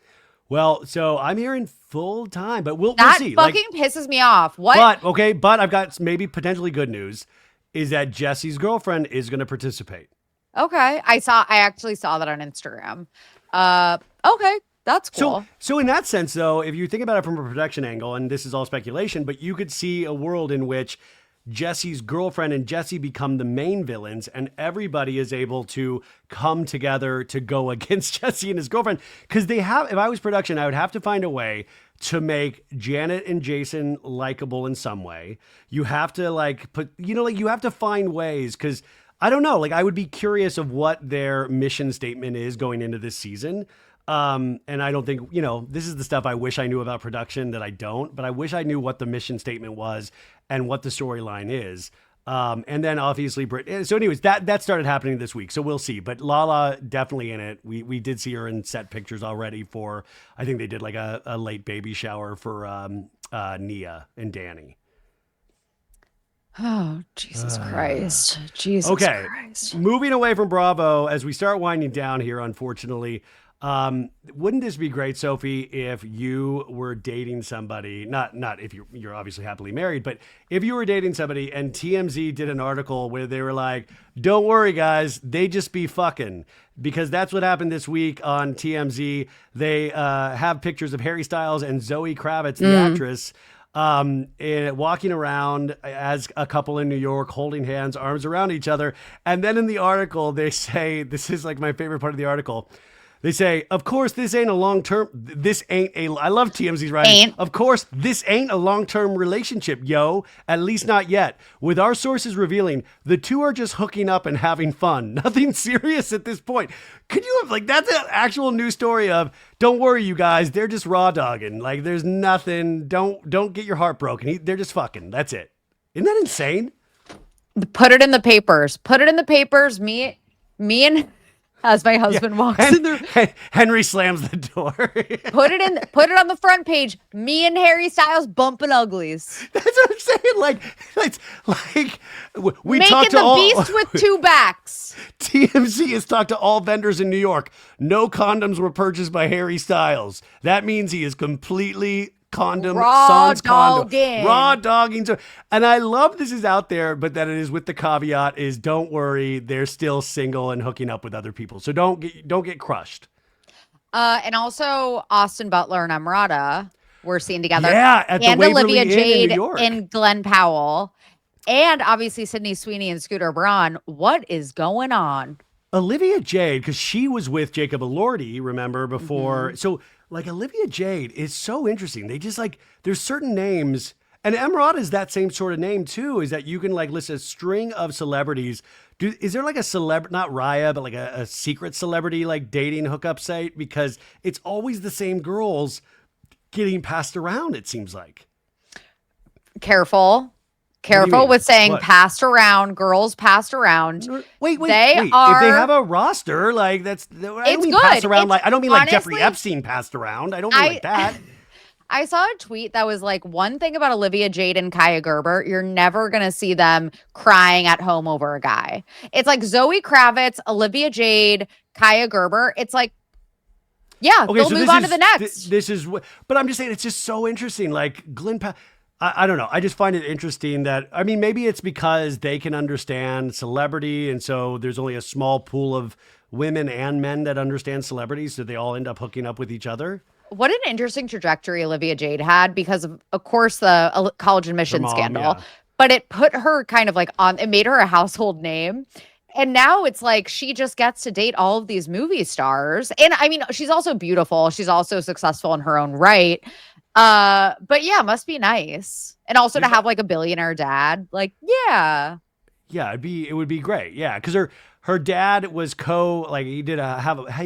Well, so I'm hearing full time, but we'll see. That fucking pisses me off. What? But I've got maybe potentially good news is that Jesse's girlfriend is going to participate. Okay. I actually saw that on Instagram. Okay. That's cool. So in that sense, though, if you think about it from a production angle, and this is all speculation, but you could see a world in which Jesse's girlfriend and Jesse become the main villains, and everybody is able to come together to go against Jesse and his girlfriend. Because if I was production, I would have to find a way to make Janet and Jason likable in some way. You have to you have to find ways, because I don't know, like I would be curious of what their mission statement is going into this season. And I don't think, this is the stuff I wish I knew about production that I don't, but I wish I knew what the mission statement was and what the storyline is. And then obviously Brittany. So anyways, that started happening this week. So we'll see, but Lala definitely in it. We did see her in set pictures already for, I think they did like a late baby shower for, Nia and Danny. Oh, Jesus Christ. Jesus Christ. Moving away from Bravo as we start winding down here, unfortunately. Wouldn't this be great, Sophie, if you were dating somebody, not if you're obviously happily married, but if you were dating somebody and TMZ did an article where they were like, don't worry guys, they just be fucking, because that's what happened this week on TMZ. They have pictures of Harry Styles and Zoe Kravitz, the actress, walking around as a couple in New York, holding hands, arms around each other. And then in the article, they say, this is like my favorite part of the article. They say, of course, I love TMZ's writing. Of course, this ain't a long-term relationship, yo. At least not yet. With our sources revealing, the two are just hooking up and having fun. Nothing serious at this point. Could you have, that's an actual news story of, don't worry, you guys, they're just raw dogging. Like, there's nothing, don't get your heart broken. They're just fucking. That's it. Isn't that insane? Put it in the papers. Me and... As my husband walks in there, Henry slams the door. Put it on the front page. Me and Harry Styles bumping uglies. That's what I'm saying. It's like we making talked to the beast with two backs. TMZ has talked to all vendors in New York. No condoms were purchased by Harry Styles. That means he is completely raw dogging. And I love this is out there, but that it is with the caveat is don't worry, they're still single and hooking up with other people. So don't get crushed. And also Austin Butler and Emrata were seen together. Yeah, at and the Waverly Olivia Inn Jade in New York. and Glenn Powell. And obviously Sydney Sweeney and Scooter Braun. What is going on? Olivia Jade, because she was with Jacob Elordi, remember, before. So Olivia Jade is so interesting. They just there's certain names, and Emerald is that same sort of name too, is that you can list a string of celebrities. Is there a celebrity, not Raya, but a secret celebrity dating hookup site? Because it's always the same girls getting passed around, it seems like. Careful with saying what? Passed around, girls passed around. Wait. If they have a roster, I don't mean passed around. I don't mean honestly, Jeffrey Epstein passed around. I don't mean like that. I saw a tweet that was one thing about Olivia Jade and Kaya Gerber, you're never going to see them crying at home over a guy. It's Zoe Kravitz, Olivia Jade, Kaya Gerber. It's they'll move on to the next. But I'm just saying, it's just so interesting. Glenn Powell. I don't know. I just find it interesting that, maybe it's because they can understand celebrity. And so there's only a small pool of women and men that understand celebrities. So they all end up hooking up with each other. What an interesting trajectory Olivia Jade had because of course, the college admission mom, scandal, yeah. but it put her kind of like on, it made her a household name. And now it's like she just gets to date all of these movie stars. And I mean, she's also beautiful. She's also successful in her own right. But yeah, must be nice. And also to have like a billionaire dad. Like, yeah. Yeah, it would be great. Yeah, because her dad was he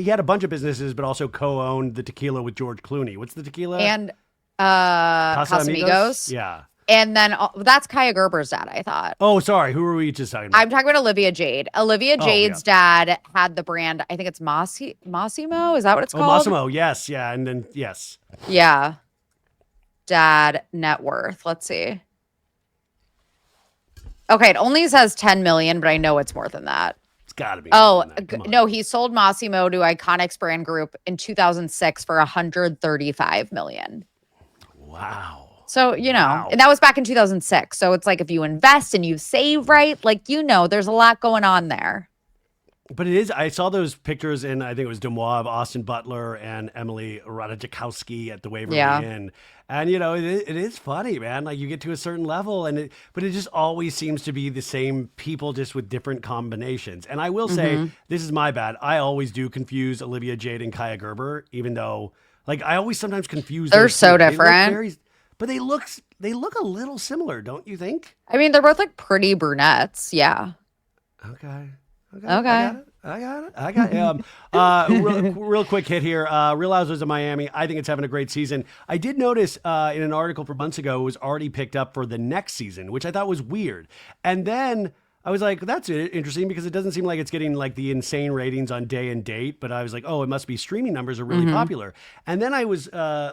had a bunch of businesses, but also co-owned the tequila with George Clooney. What's the tequila? And Casamigos? Casamigos. Yeah. And then that's Kaya Gerber's dad, I thought. Oh, sorry. Who were we just talking about? I'm talking about Olivia Jade. Olivia Jade's dad had the brand, I think it's Massimo. Is that what it's called? Massimo. Yes. Yeah. And then, yes. Yeah. Dad net worth. Let's see. Okay. It only says 10 million, but I know it's more than that. It's got to be. Oh, no. He sold Massimo to Iconics Brand Group in 2006 for 135 million. Wow. So, and that was back in 2006. So it's like if you invest and you save right, like, there's a lot going on there. But it is, I saw those pictures in, I think it was Des Moines, of Austin Butler and Emily Ratajkowski at the Waverly Inn. And, it is funny, man. Like, you get to a certain level, but it just always seems to be the same people, just with different combinations. And I will say, this is my bad. I always do confuse Olivia Jade and Kaya Gerber, even though, like, I always sometimes confuse them. They're so different. But they look a little similar, don't you think? I mean, they're both like pretty brunettes. Yeah. Okay. I got it. Real quick hit here. Real Housewives of Miami. I think it's having a great season. I did notice in an article from months ago, it was already picked up for the next season, which I thought was weird. And then I was like, that's interesting because it doesn't seem like it's getting like the insane ratings on Day and Date, but I was like, oh, it must be streaming numbers are really popular. And then I was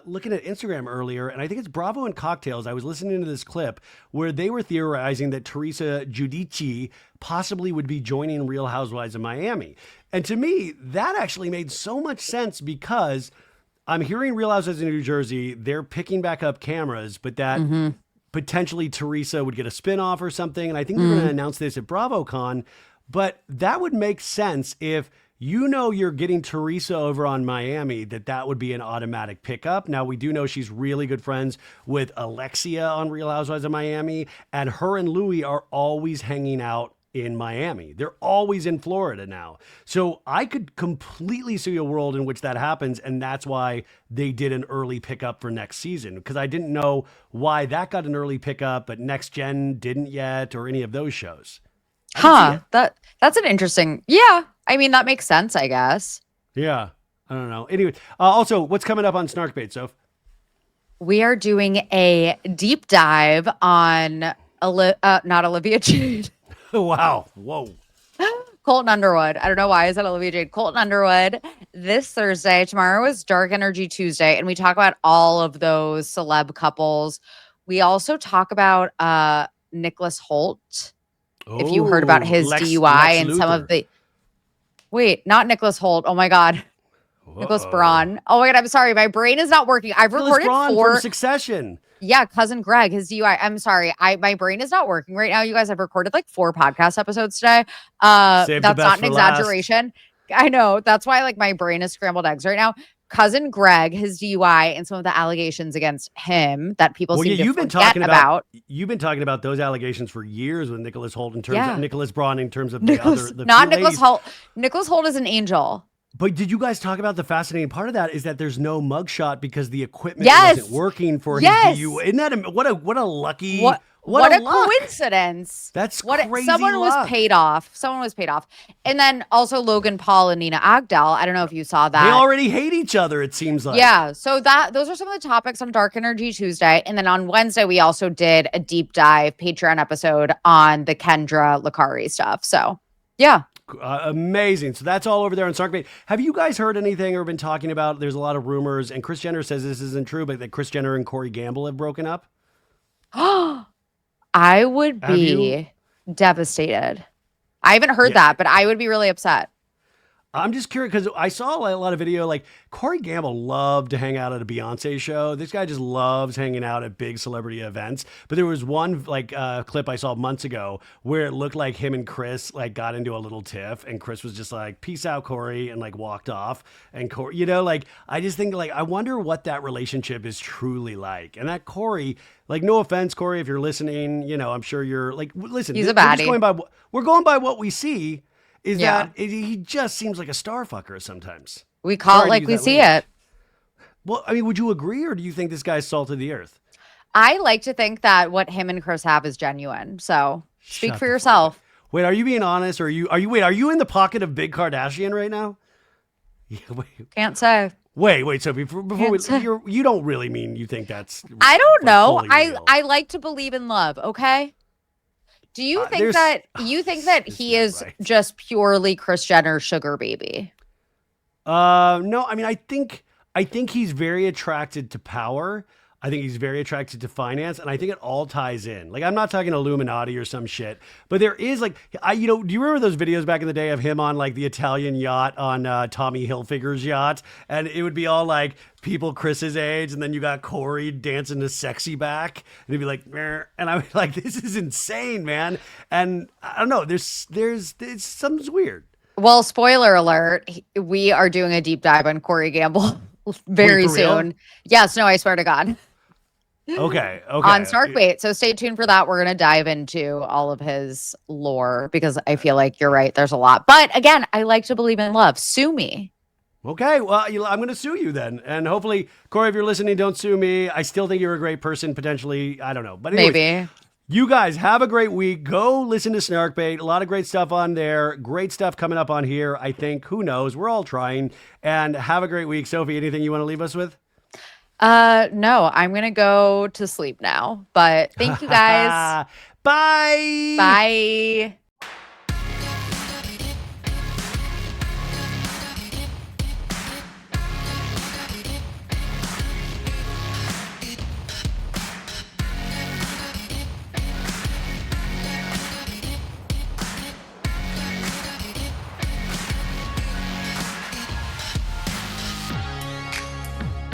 looking at Instagram earlier, and I think it's Bravo and Cocktails. I was listening to this clip where they were theorizing that Teresa Giudice possibly would be joining Real Housewives of Miami. And to me, that actually made so much sense because I'm hearing Real Housewives of New Jersey, they're picking back up cameras, but that potentially Teresa would get a spinoff or something. And I think they're going to announce this at BravoCon, but that would make sense if you're getting Teresa over on Miami, that would be an automatic pickup. Now, we do know she's really good friends with Alexia on Real Housewives of Miami, and her and Louis are always hanging out in Miami. They're always in Florida now. So I could completely see a world in which that happens. And that's why they did an early pickup for next season, because I didn't know why that got an early pickup, but Next Gen didn't yet, or any of those shows. That's an interesting. Yeah. I mean, that makes sense, I guess. Yeah. I don't know. Anyway, also, what's coming up on Snarkbait, Soph? We are doing a deep dive on not Olivia Jade. Wow. Whoa. Colton Underwood. I don't know why. Is that Olivia Jade? Colton Underwood this Thursday. Tomorrow is Dark Energy Tuesday. And we talk about all of those celeb couples. We also talk about Nicholas Hoult. If you heard about his DUI and some of the. Wait, not Nicholas Hoult. Oh my God. Nicholas Braun. Oh my God. I'm sorry. My brain is not working. I've recorded Braun 4 from Succession. Yeah, cousin Greg, his DUI. I'm sorry. My brain is not working right now. You guys, I've recorded like 4 podcast episodes today. That's not an exaggeration. I know. That's why like my brain is scrambled eggs right now. Cousin Greg, his DUI, and some of the allegations against him that people seem to forget about. You've been talking about those allegations for years with Nicholas Hoult in terms of Nicholas Braun, in terms of not Nicholas Hoult. Nicholas Hoult is an angel. But did you guys talk about the fascinating part of that is that there's no mugshot because the equipment wasn't working for his DUI? Isn't that what a lucky what a coincidence? That's crazy. Someone was paid off. And then also Logan Paul and Nina Agdal. I don't know if you saw that. They already hate each other, it seems like. Yeah. So those are some of the topics on Dark Energy Tuesday. And then on Wednesday, we also did a deep dive Patreon episode on the Kendra Lakari stuff. So yeah. Amazing. So that's all over there on Snarkbait. Have you guys heard anything or been talking about? There's a lot of rumors, and Kris Jenner says this isn't true, but that Kris Jenner and Corey Gamble have broken up. I would be devastated. I haven't heard that, but I would be really upset. I'm just curious because I saw a lot of video. Like Corey Gamble loved to hang out at a Beyonce show. This guy just loves hanging out at big celebrity events. But there was one clip I saw months ago where it looked like him and Chris like got into a little tiff, and Chris was just like, "Peace out, Corey," and like walked off. And Corey, like I just think like I wonder what that relationship is truly like. And that Corey, like, no offense, Corey, if you're listening, I'm sure you're like, listen, He's a baddie. We're going by what we see. He just seems like a star fucker sometimes. We call it like we see it. Well, I mean, would you agree, or do you think this guy's salt of the earth? I like to think that what him and Chris have is genuine. So speak for yourself. Wait, are you being honest, or are you in the pocket of Big Kardashian right now? Yeah, wait. Can't say. Wait, so before you don't really mean you think that's I don't know. Real. I like to believe in love, okay? Do you think that he is just purely Kris Jenner's sugar baby? No, I mean I think he's very attracted to power. I think he's very attracted to finance, and I think it all ties in. Like, I'm not talking Illuminati or some shit, but there is like, do you remember those videos back in the day of him on like the Italian yacht on Tommy Hilfiger's yacht? And it would be all like people Chris's age, and then you got Corey dancing to Sexy Back, and he'd be like, "Meh," and I was like, this is insane, man. And I don't know, there's something's weird. Well, spoiler alert, we are doing a deep dive on Corey Gamble very soon. Real? Yes, no, I swear to God. Okay. On Snarkbait. So stay tuned for that. We're going to dive into all of his lore because I feel like you're right. There's a lot. But again, I like to believe in love. Sue me. Okay. Well, I'm going to sue you then. And hopefully, Corey, if you're listening, don't sue me. I still think you're a great person, potentially. I don't know. But anyways, maybe. You guys have a great week. Go listen to Snarkbait. A lot of great stuff on there. Great stuff coming up on here, I think. Who knows? We're all trying. And have a great week. Sophie, anything you want to leave us with? No, I'm going to go to sleep now. But thank you guys. Bye. Bye.